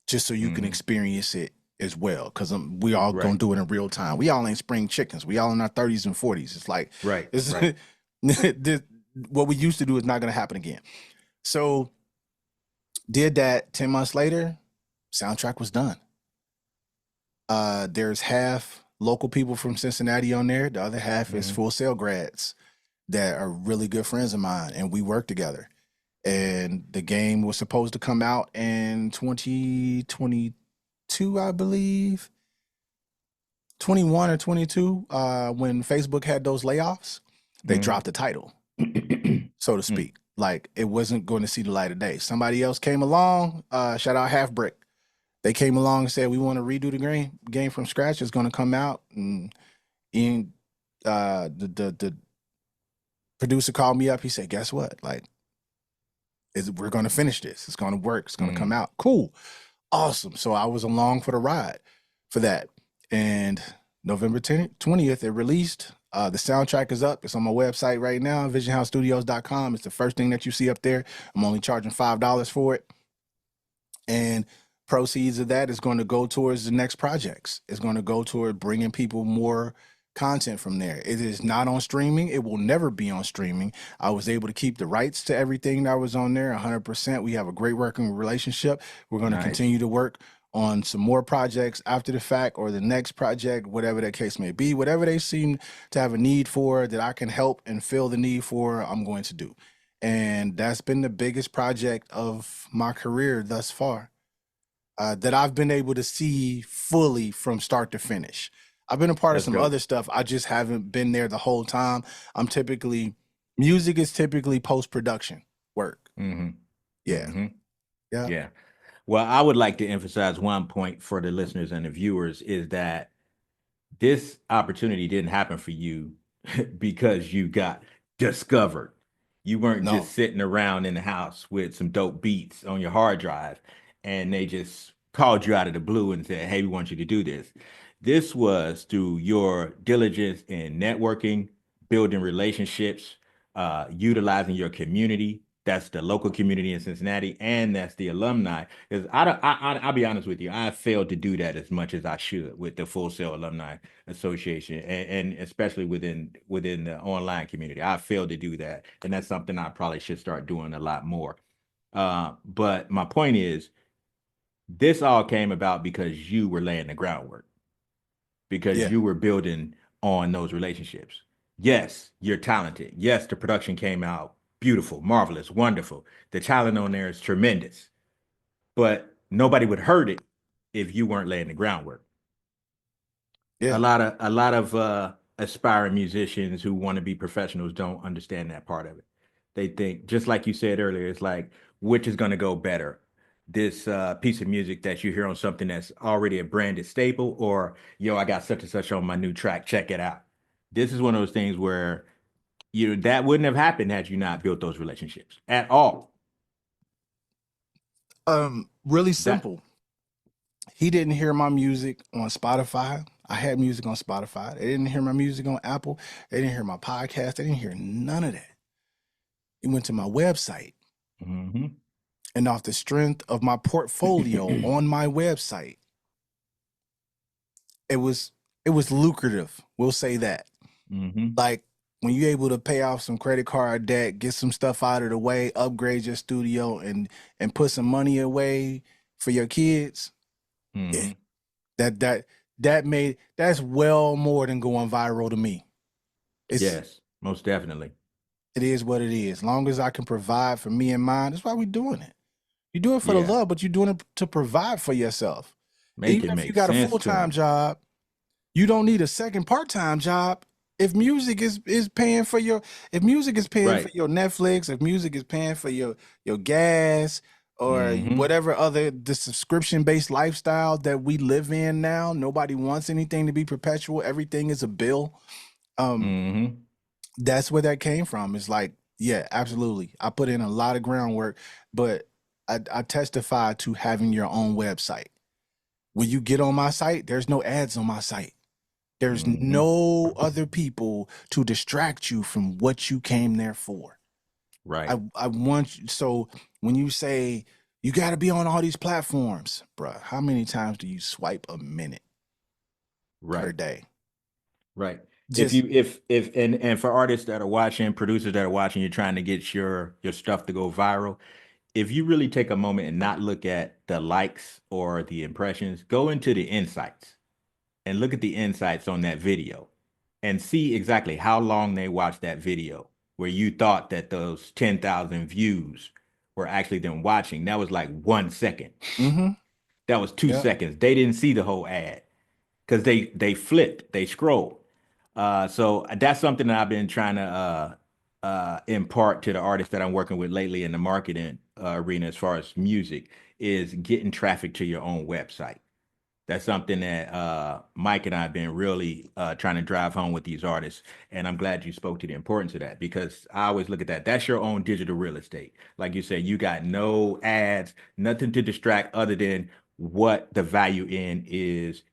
just so you can
Mm-hmm.
experience it as well. Because we all gonna
Right.
do it in real time. We all ain't spring chickens. We all in our 30s and 40s. It's like
Right.
it's
Right.
what we used to do is not gonna happen again. So did that. 10 months later, soundtrack was done. There's half local people from Cincinnati on there. The other half is
Mm-hmm.
Full Sail grads that are really good friends of mine, and we work together. And the game was supposed to come out in 2022, I believe. 21 or 22, when Facebook had those layoffs, they
Mm-hmm.
dropped the title, so to
Mm.
speak. Like, it wasn't going to see the light of day. Somebody else came along, shout out Half Brick. They came along and said we want to redo the game from scratch. It's going to come out, and Ian, the producer called me up. He said, "Guess what? Like, we're going to finish this. It's going to work. It's going to come
Mm,
out. Cool, awesome." So I was along for the ride for that, and November 20th, it released. The soundtrack is up. It's on my website right now, visionhousestudios.com. It's the first thing that you see up there. I'm only charging $5 for it. And proceeds of that is going to go towards the next projects. It's going to go toward bringing people more content from there. It is not on streaming. It will never be on streaming. I was able to keep the rights to everything that was on there 100%. We have a great working relationship. We're going to
nice.
continue to work on some more projects after the fact, or the next project, whatever that case may be. Whatever they seem to have a need for that I can help and fill the need for, I'm going to do. And that's been the biggest project of my career thus far, that I've been able to see fully from start to finish. I've been a part of
That's
some other
dope.
stuff. I just haven't been there the whole time. I'm typically, music is typically post production work.
Hmm.
Yeah.
Hmm.
Yeah.
Yeah. Well, I would like to emphasize one point for the listeners and the viewers is that this opportunity didn't happen for you because you got discovered. You weren't
No.
just sitting around in the house with some dope beats on your hard drive and they just called you out of the blue and said, "Hey, we want you to do this." This was through your diligence in networking, building relationships, utilizing your community. That's the local community in Cincinnati, and that's the alumni. Because I'll be honest with you, I failed to do that as much as I should with the Full Sail Alumni Association, and especially within the online community. I failed to do that, and that's something I probably should start doing a lot more. But my point is, this all came about because you were laying the groundwork, because
Yeah.
you were building on those relationships. Yes, you're talented. Yes, the production came out beautiful, marvelous, wonderful. The talent on there is tremendous, but nobody would heard it if you weren't laying the groundwork.
Yeah.
A lot of aspiring musicians who want to be professionals don't understand that part of it. They think, just like you said earlier, it's like, which is going to go better, this piece of music that you hear on something that's already a branded staple, or yo, I got such and such on my new track, check it out. This is one of those things where that wouldn't have happened had you not built those relationships at all.
Really
That.
simple. He didn't hear my music on Spotify. I had music on Spotify. They didn't hear my music on Apple. They didn't hear my podcast. They didn't hear none of that. He went to my website,
Hmm.
and off the strength of my portfolio on my website, it was it was lucrative. We'll say that.
Hmm.
Like, when you're able to pay off some credit card debt, get some stuff out of the way, upgrade your studio, and put some money away for your kids. Yeah,
Hmm.
that that that's well more than going viral to me. It's
Yes, most definitely.
it is what it is. As long as I can provide for me and mine, that's why we're doing it. You do it for the
Yeah,
love, but you're doing it to provide for yourself.
make
Even
it
if you
make
got a
sense
full
to
time
them.
job, you don't need a second part time job. If music is paying for your, if music is paying for
Right.
your Netflix, if music is paying for your gas, or
Hmm.
whatever other the subscription based lifestyle that we live in now, nobody wants anything to be perpetual. Everything is a bill. Um,
Hmm.
that's where that came from. It's like, yeah, absolutely. I put in a lot of groundwork, but I testify to having your own website. When you get on my site, there's no ads on my site. There's
Hmm.
no other people to distract you from what you came there for.
Right.
I want you, so when you say you got to be on all these platforms, bruh, how many times do you swipe a minute per
Right.
day?
Right. If
Just
you if and for artists that are watching, producers that are watching, you're trying to get your stuff to go viral. If you really take a moment and not look at the likes or the impressions, go into the insights and look at the insights on that video and see exactly how long they watched that video, where you thought that those 10,000 views were actually them watching. That was like 1 second.
mm-hmm.
That was two
Yeah.
seconds. They didn't see the whole ad because they flipped, they scrolled. So that's something that I've been trying to impart to the artists that I'm working with lately in the marketing arena as far as music is getting traffic to your own website. That's something that Mike and I have been really trying to drive home with these artists. And I'm glad you spoke to the importance of that because I always look at that. That's your own digital real estate. Like you said, you got no ads, nothing to distract other than what the value in is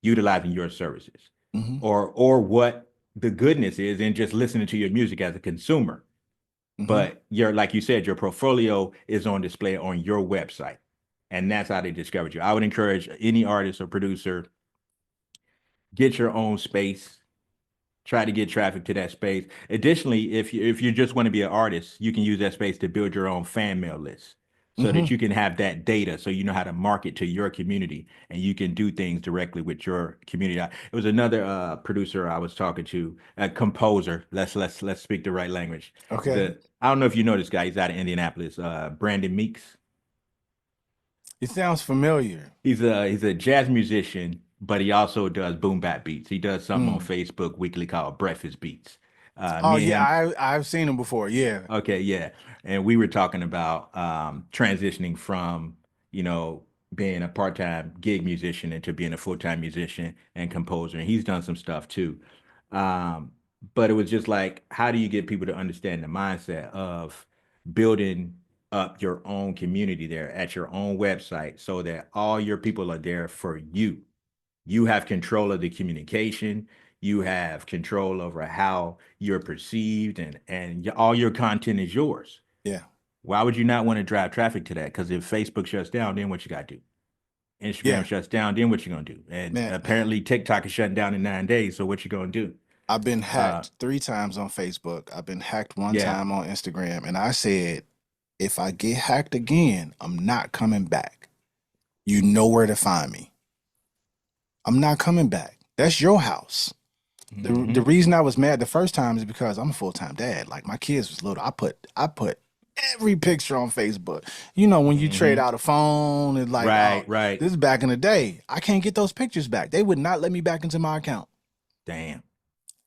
utilizing your services
Hmm.
or what the goodness is in just listening to your music as a consumer.
Hmm.
But your, like you said, your portfolio is on display on your website. And that's how they discovered you. I would encourage any artist or producer, get your own space, try to get traffic to that space. Additionally, if you just want to be an artist, you can use that space to build your own fan mail list so that
Hmm.
you can have that data so you know how to market to your community and you can do things directly with your community. It was another producer I was talking to, a composer. Let's speak the right language.
Okay.
The I don't know if you know this guy. He's out of Indianapolis. Brandon Meeks.
It sounds familiar.
He's a jazz musician, but he also does boom bap beats. He does something on
Mm.
Facebook weekly called Breakfast Beats.
Oh
Me and
yeah,
him,
I've seen him before. Yeah.
okay, yeah, and we were talking about transitioning from you know being a part-time gig musician into being a full-time musician and composer. And he's done some stuff too. Um, but it was just like, how do you get people to understand the mindset of building up your own community there at your own website so that all your people are there for you? You have control of the communication. You have control over how you're perceived, and all your content is yours.
Yeah.
Why would you not want to drive traffic to that? Because if Facebook shuts down, then what you got to do? Instagram
Yeah.
shuts down, then what you gonna do? And
Man,
apparently TikTok is shutting down in 9 days. So what you gonna do?
I've been
Uh,
hacked 3 times on Facebook. I've been hacked one
yeah,
time on Instagram, and I said, if I get hacked again, I'm not coming back. You know where to find me. I'm not coming back. That's your house. The
hmm
reason I was mad the first time is because I'm a full-time dad. Like my kids was little. I put every picture on Facebook. You know, when you trade
hmm
out a phone, it's like, oh,
right, right.
this is back in the day. I can't get those pictures back. They would not let me back into my account.
Damn.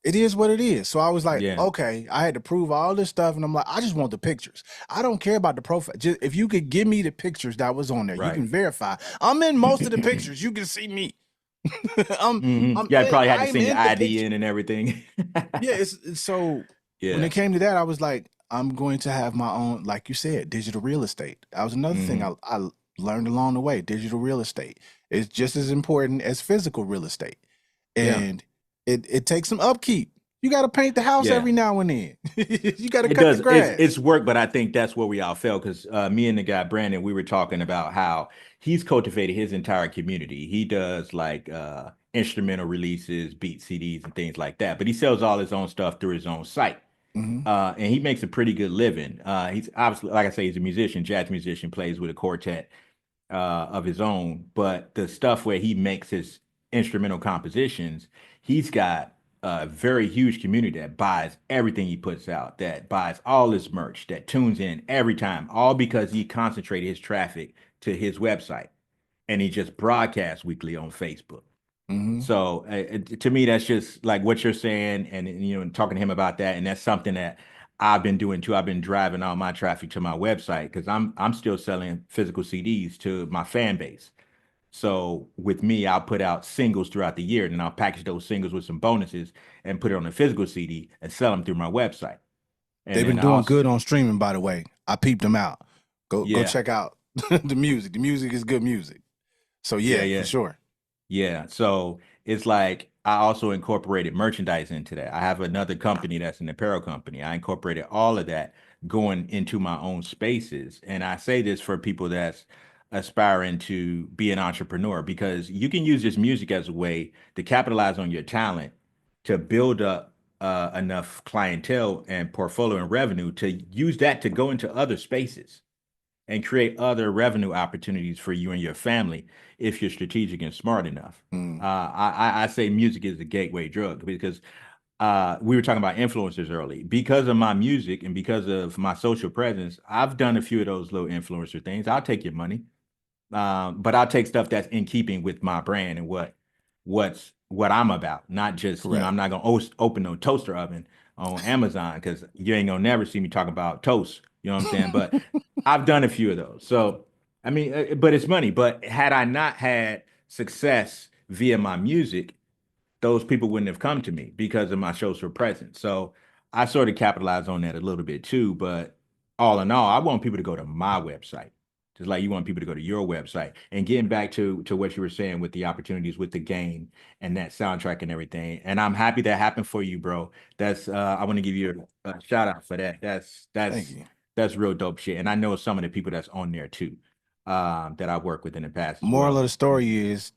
It is what it is. So I was like,
Yeah,
okay, I had to prove all this stuff, and I'm like, I just want the pictures. I don't care about the profile. Just if you could give me the pictures that was on there, you
right.
can verify. I'm in most of the pictures. You can see me. I'm
Yeah, I probably had to
I'm
send your
in the
ID
picture.
in and everything.
Yeah, it's so when it
Yeah.
came to that, I was like, I'm going to have my own, like you said, digital real estate. That was another thing
hmm
I learned along the way. Digital real estate is just as important as physical real estate,
Yeah.
and it takes some upkeep. You got to paint the house
Yeah.
every now and then. You got to
It
cut the
does. It's
grass.
work, but I think that's where we all fail because me and the guy Brandon, we were talking about how he's cultivated his entire community. He does like instrumental releases, beat CDs, and things like that. But he sells all his own stuff through his own site,
Hmm.
and he makes a pretty good living. He's obviously, like I say, he's a musician, jazz musician, plays with a quartet of his own, but the stuff where he makes his instrumental compositions, he's got a very huge community that buys everything he puts out, that buys all his merch, that tunes in every time, all because he concentrated his traffic to his website and he just broadcasts weekly on Facebook.
Hmm.
So to me, that's just like what you're saying, and talking to him about that, and that's something that I've been doing too. I've been driving all my traffic to my website because I'm still selling physical CDs to my fan base. So with me, I'll put out singles throughout the year, and then I'll package those singles with some bonuses and put it on a physical CD and sell them through my website. And
They've
then
been
I
doing
also,
good on streaming, by the way. I peeped them out. Go
yeah,
check out the music. The music is good music. So
yeah,
yeah, for
yeah.
sure.
Yeah, so it's like I also incorporated merchandise into that. I have another company that's an apparel company. I incorporated all of that going into my own spaces. And I say this for people that's aspiring to be an entrepreneur because you can use this music as a way to capitalize on your talent to build up enough clientele and portfolio and revenue to use that to go into other spaces and create other revenue opportunities for you and your family if you're strategic and smart enough.
Mm,
I say music is a gateway drug because we were talking about influencers early. Because of my music and because of my social presence, I've done a few of those little influencer things. I'll take your money, but I'll take stuff that's in keeping with my brand and what I'm about. Not just,
correct.
I'm not gonna open no toaster oven, on Amazon because you ain't gonna never see me talk about toast. You know what I'm saying? But I've done a few of those. So I mean, but it's money. But had I not had success via my music, those people wouldn't have come to me because of my social presence. So I sort of capitalize on that a little bit too. But all in all, I want people to go to my website, just like you want people to go to your website. And getting back to what you were saying with the opportunities with the game and that soundtrack and everything. And I'm happy that happened for you, bro. That's I want to give you a shout out for that.
Thank you.
That's real dope shit. And I know some of the people that's on there too, that I worked with in the past as
Moral
well.
of the story is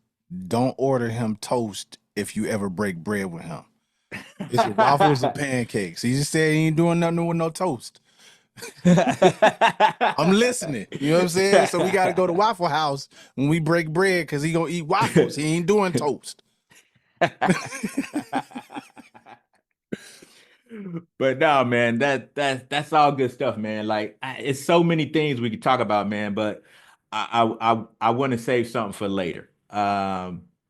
don't order him toast if you ever break bread with him. It's waffles or pancakes. He just said he ain't doing nothing with no toast. I'm listening. You know what I'm saying? So we got to go to Waffle House when we break bread because he gonna eat waffles. He ain't doing toast.
But no, man, that's all good stuff, man. Like it's so many things we could talk about, man. But I want to save something for later.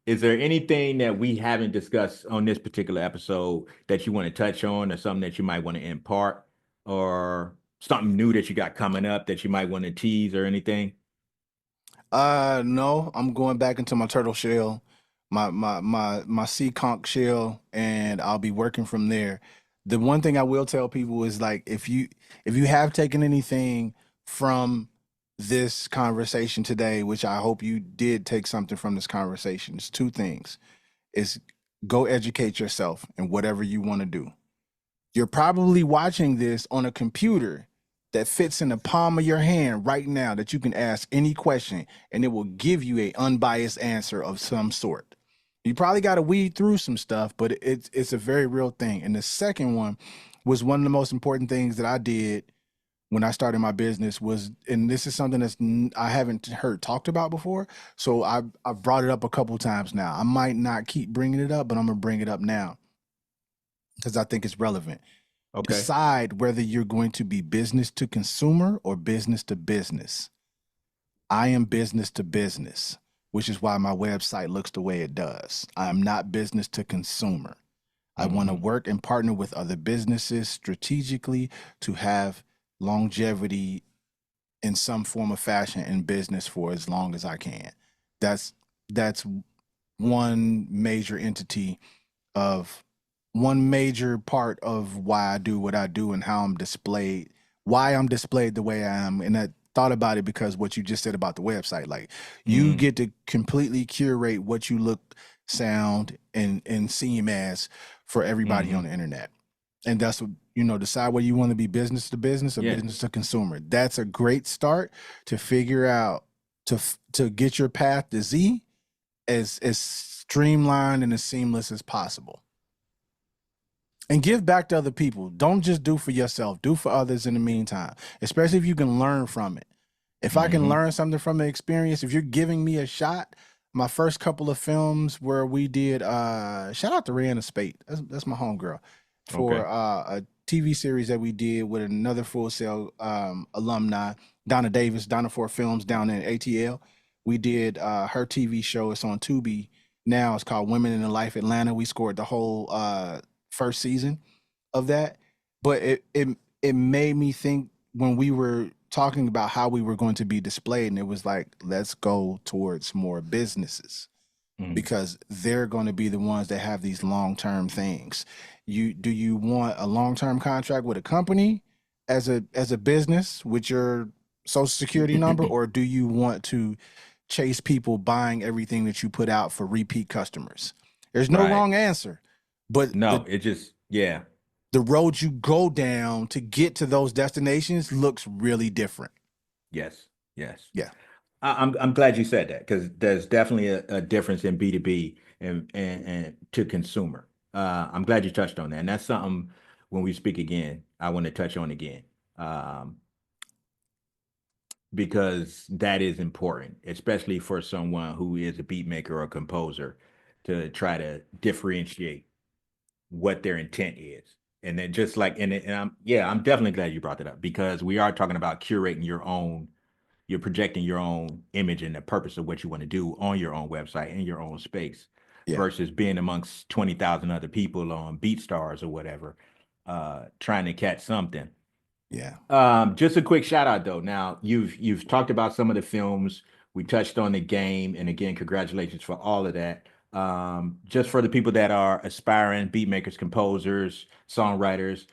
Is there anything that we haven't discussed on this particular episode that you want to touch on, or something that you might want to impart, or something new that you got coming up that you might want to tease or anything?
No, I'm going back into my turtle shell, my sea conch shell, and I'll be working from there. The one thing I will tell people is like if you have taken anything from this conversation today, which I hope you did take something from this conversation, it's two things. Is go educate yourself in whatever you want to do. You're probably watching this on a computer that fits in the palm of your hand right now that you can ask any question and it will give you a unbiased answer of some sort. You probably got to weed through some stuff, but it's a very real thing. And the second one was one of the most important things that I did when I started my business was, and this is something I haven't heard talked about before. So I've brought it up a couple times now. I might not keep bringing it up, but I'm gonna bring it up now because I think it's relevant.
Okay.
Decide whether you're going to be business to consumer or business to business. I am business to business, which is why my website looks the way it does. I am not business to consumer. I want to
Hmm.
work and partner with other businesses strategically to have longevity in some form of fashion in business for as long as I can. That's that's one major entity of one major part of why I do what I do and how I'm displayed, why I'm displayed the way I am. And I thought about it because what you just said about the website, like you
Hmm.
get to completely curate what you look, sound, and seem as for everybody on
Hmm.
the internet. And that's what decide whether you want to be business to business or
Yeah.
business to consumer. That's a great start to figure out to get your path to Z as streamlined and as seamless as possible. And give back to other people. Don't just do for yourself. Do for others in the meantime, especially if you can learn from it. If I can
Hmm.
learn something from the experience, if you're giving me a shot, my first couple of films where we did shout out to Rihanna Spate. That's my homegirl. For
Okay.
a TV series that we did with another Full Sail alumni, Donna Davis, Donna Four Films down in ATL. We did her TV show. It's on Tubi now. It's called Women in the Life Atlanta. We scored the whole first season of that. But it made me think when we were talking about how we were going to be displayed, and it was like, let's go towards more businesses
Hmm.
because they're going to be the ones that have these long-term things. Do you want a long-term contract with a company as a business with your social security number, or do you want to chase people buying everything that you put out for repeat customers? There's no
Right.
wrong answer, but the
No, it just, yeah.
the road you go down to get to those destinations looks really different.
Yes. Yes.
Yeah.
I'm glad you said that because there's definitely a difference in B2B and to consumer. I'm glad you touched on that. And that's something when we speak again, I want to touch on again. Um, because that is important, especially for someone who is a beat maker or composer to try to differentiate what their intent is. And then just like, and I'm definitely glad you brought that up because we are talking about curating your own, you're projecting your own image and the purpose of what you want to do on your own website in your own space
Yeah.
versus being amongst 20,000 other people on BeatStars or whatever. trying to catch something.
Yeah.
Just a quick shout out though. Now you've talked about some of the films. We touched on the game, and again, congratulations for all of that. Just for the people that are aspiring beat makers, composers, songwriters,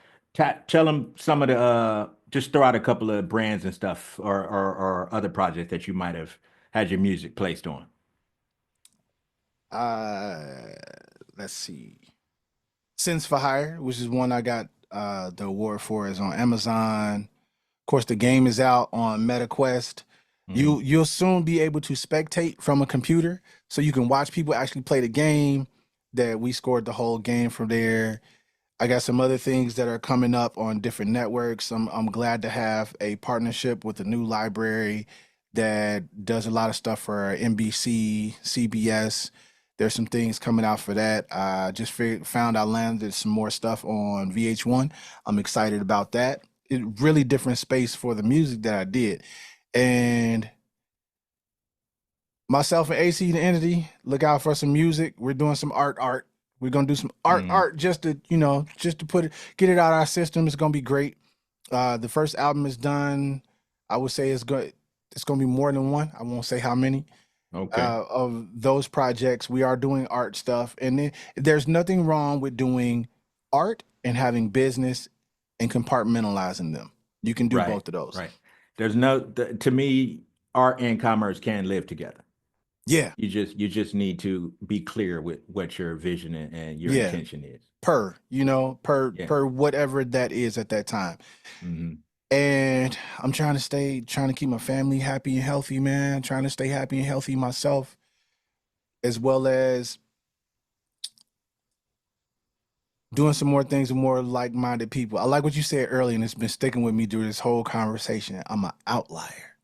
tell them some of the just throw out a couple of brands and stuff, or other projects that you might have had your music placed on.
Uh, let's see. Sins for Hire, which is one I got the award for, is on Amazon. Of course, the game is out on MetaQuest.
Hmm.
You'll soon be able to spectate from a computer, so you can watch people actually play the game. That we scored the whole game from there. I got some other things that are coming up on different networks. I'm glad to have a partnership with a new library that does a lot of stuff for NBC, CBS. There's some things coming out for that. I just found I landed some more stuff on VH1. I'm excited about that. It really different space for the music that I did. And myself and AC the entity, look out for some music. We're doing some art. We're gonna do some
Hmm.
art just to, just to get it out of our system. It's gonna be great. The first album is done. I would say it's gonna be more than one. I won't say how many.
Okay.
Of those projects, we are doing art stuff, and then there's nothing wrong with doing art and having business and compartmentalizing them. You can do
Right.
both of those.
Right. There's to me, art and commerce can live together.
Yeah,
You just need to be clear with what your vision and your
yeah.
intention is.
Per
Yeah.
whatever that is at that time.
Hmm.
And I'm trying to keep my family happy and healthy, man. Trying to stay happy and healthy myself, as well as doing some more things with more like-minded people. I like what you said earlier, and it's been sticking with me through this whole conversation. I'm an outlier.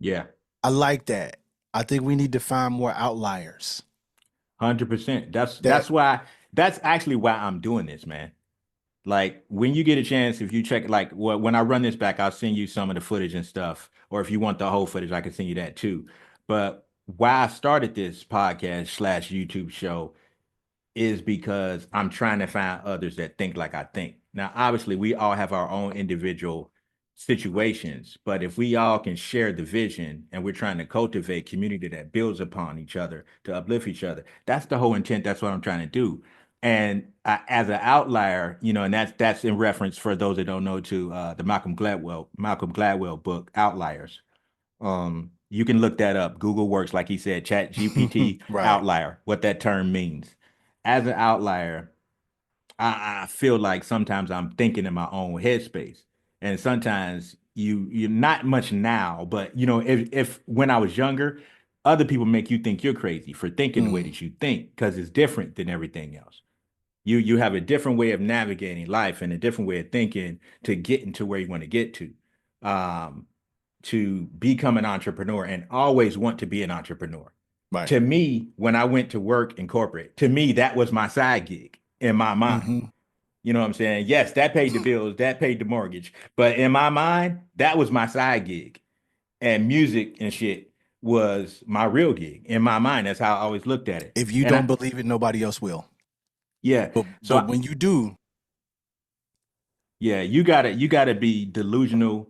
Yeah.
I like that. I think we need to find more outliers.
100%. That's
That
that's why that's actually why I'm doing this, man. Like when you get a chance, if you check like when I run this back, I'll send you some of the footage and stuff. Or if you want the whole footage, I can send you that too. But why I started this podcast slash YouTube show is because I'm trying to find others that think like I think. Now, obviously, we all have our own individual situations, but if we all can share the vision and we're trying to cultivate community that builds upon each other to uplift each other, that's the whole intent. That's what I'm trying to do. And as an outlier, and that's in reference for those that don't know to the Malcolm Gladwell book, Outliers. You can look that up. Google works, like he said, Chat GPT
right.
outlier, what that term means. As an outlier, I feel like sometimes I'm thinking in my own headspace. And sometimes you're not much now, but if when I was younger, other people make you think you're crazy for thinking the way
Mm,
that you think, because it's different than everything else. You have a different way of navigating life and a different way of thinking to get into where you want to get to. Um, to become an entrepreneur and always want to be an entrepreneur.
right.
To me, when I went to work in corporate, to me, that was my side gig in my mind.
Hmm.
You know what I'm saying? Yes, that paid the bills, that paid the mortgage. But in my mind, that was my side gig. And music and shit was my real gig. In my mind, that's how I always looked at it.
If you
And
don't believe it, nobody else will.
yeah, so
But when you do,
yeah, you gotta be delusional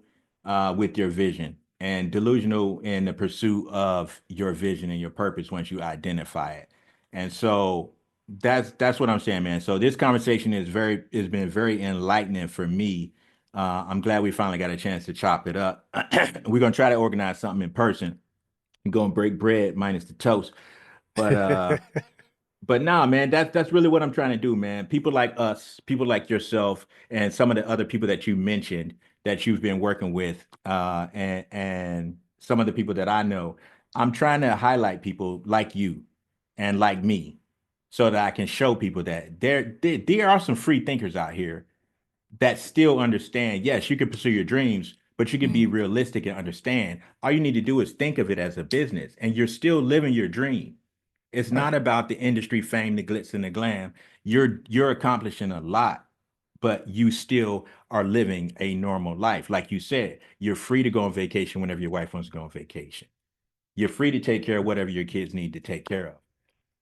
with your vision and delusional in the pursuit of your vision and your purpose once you identify it. And so that's what I'm saying, man. So this conversation has been very enlightening for me. I'm glad we finally got a chance to chop it up. We're gonna try to organize something in person. We're gonna break bread minus the toast. But nah, man, that's really what I'm trying to do, man. People like us, people like yourself, and some of the other people that you mentioned that you've been working with, and some of the people that I know, I'm trying to highlight people like you and like me, so that I can show people that there are some free thinkers out here that still understand. Yes, you can pursue your dreams, but you can be
mm,
realistic and understand. All you need to do is think of it as a business, and you're still living your dream. It's
right.
not about the industry fame, the glitz and the glam. You're accomplishing a lot, but you still are living a normal life. Like you said, you're free to go on vacation whenever your wife wants to go on vacation. You're free to take care of whatever your kids need to take care of.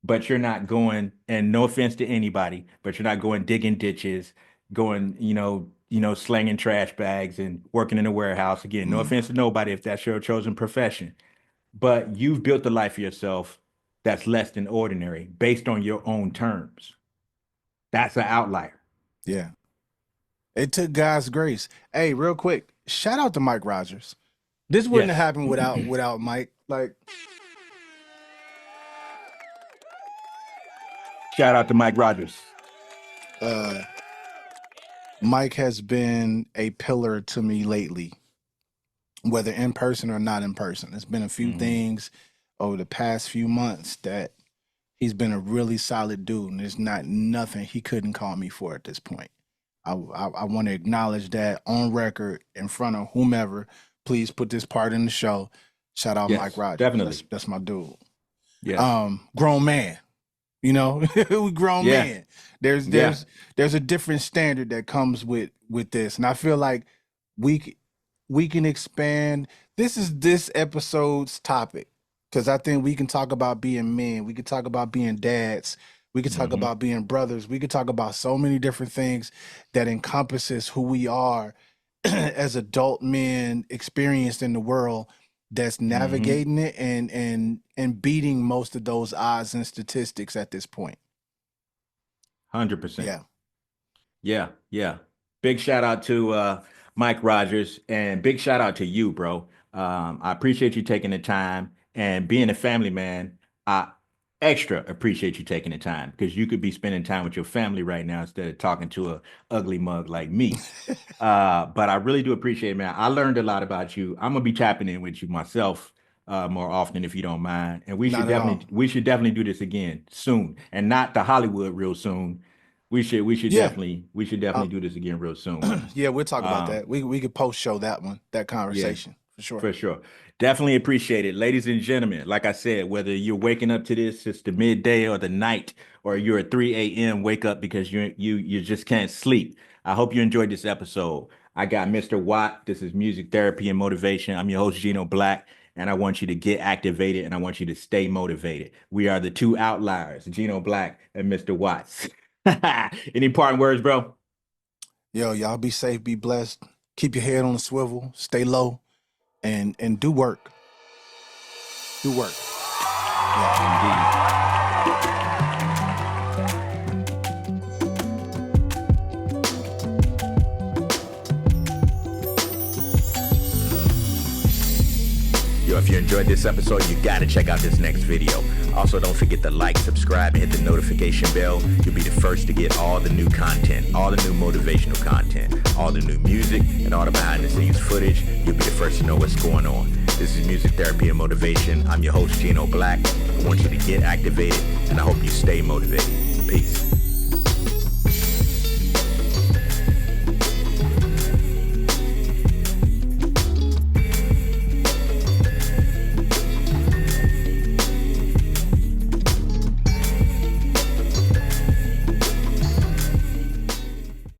But you're not going, and no offense to anybody, but you're not going digging ditches, going, slinging trash bags and working in a warehouse. Again, no offense to nobody if that's your chosen profession, but you've built a life for yourself that's less than ordinary based on your own terms. That's an outlier.
Yeah. It took God's grace. Hey, real quick, shout out to Mike Rogers. This wouldn't have
Yes.
happened without Mike. Like,
Shout out to Mike Rogers.
Mike has been a pillar to me lately, whether in person or not in person. There's been a few things over the past few months that he's been a really solid dude, and there's not nothing he couldn't call me for at this point. I want to acknowledge that on record in front of whomever. Please put this part in the show. Shout out
Yes,
Mike Rogers.
definitely.
That's my dude.
Yeah.
Grown man. We grown
Yeah.
man. There's a different standard that comes with this, and I feel like we can expand. This is this episode's topic because I think we can talk about being men. We can talk about being dads. We could talk about being brothers. We could talk about so many different things that encompasses who we are as adult men experienced in the world that's navigating it and beating most of those odds and statistics at this point.
100%.
Yeah.
Yeah. Yeah. Big shout out to Mike Rogers, and big shout out to you, bro. I appreciate you taking the time, and being a family man. I extra appreciate you taking the time, because you could be spending time with your family right now instead of talking to a ugly mug like me. But I really do appreciate it, man. I learned a lot about you. I'm gonna be tapping in with you myself more often if you don't mind. And
Not at all.
we should definitely do this again soon, and not the Hollywood real soon. We should
Yeah.
definitely do this again real soon.
Yeah, we'll talk about
Um,
that. We could post show that
yeah,
conversation for sure.
for sure. Definitely appreciate it. Ladies and gentlemen, like I said, whether you're waking up to this, it's the midday or the night, or you're at 3 a.m., wake up because you just can't sleep. I hope you enjoyed this episode. I got Mr. Watt. This is Music Therapy and Motivation. I'm your host, Gino Black, and I want you to get activated, and I want you to stay motivated. We are the two outliers, Gino Black and Mr. Watts. Any parting words, bro?
Yo, y'all be safe, be blessed. Keep your head on the swivel, stay low, and do work. Do work.
Indeed. Yo, if you enjoyed this episode, you gotta check out this next video. Also, don't forget to like, subscribe, and hit the notification bell. You'll be the first to get all the new content, all the new motivational content, all the new music, and all the behind the scenes footage. You'll be the first to know what's going on. This is Music Therapy and Motivation. I'm your host, Gino Black. I want you to get activated, and I hope you stay motivated. Peace.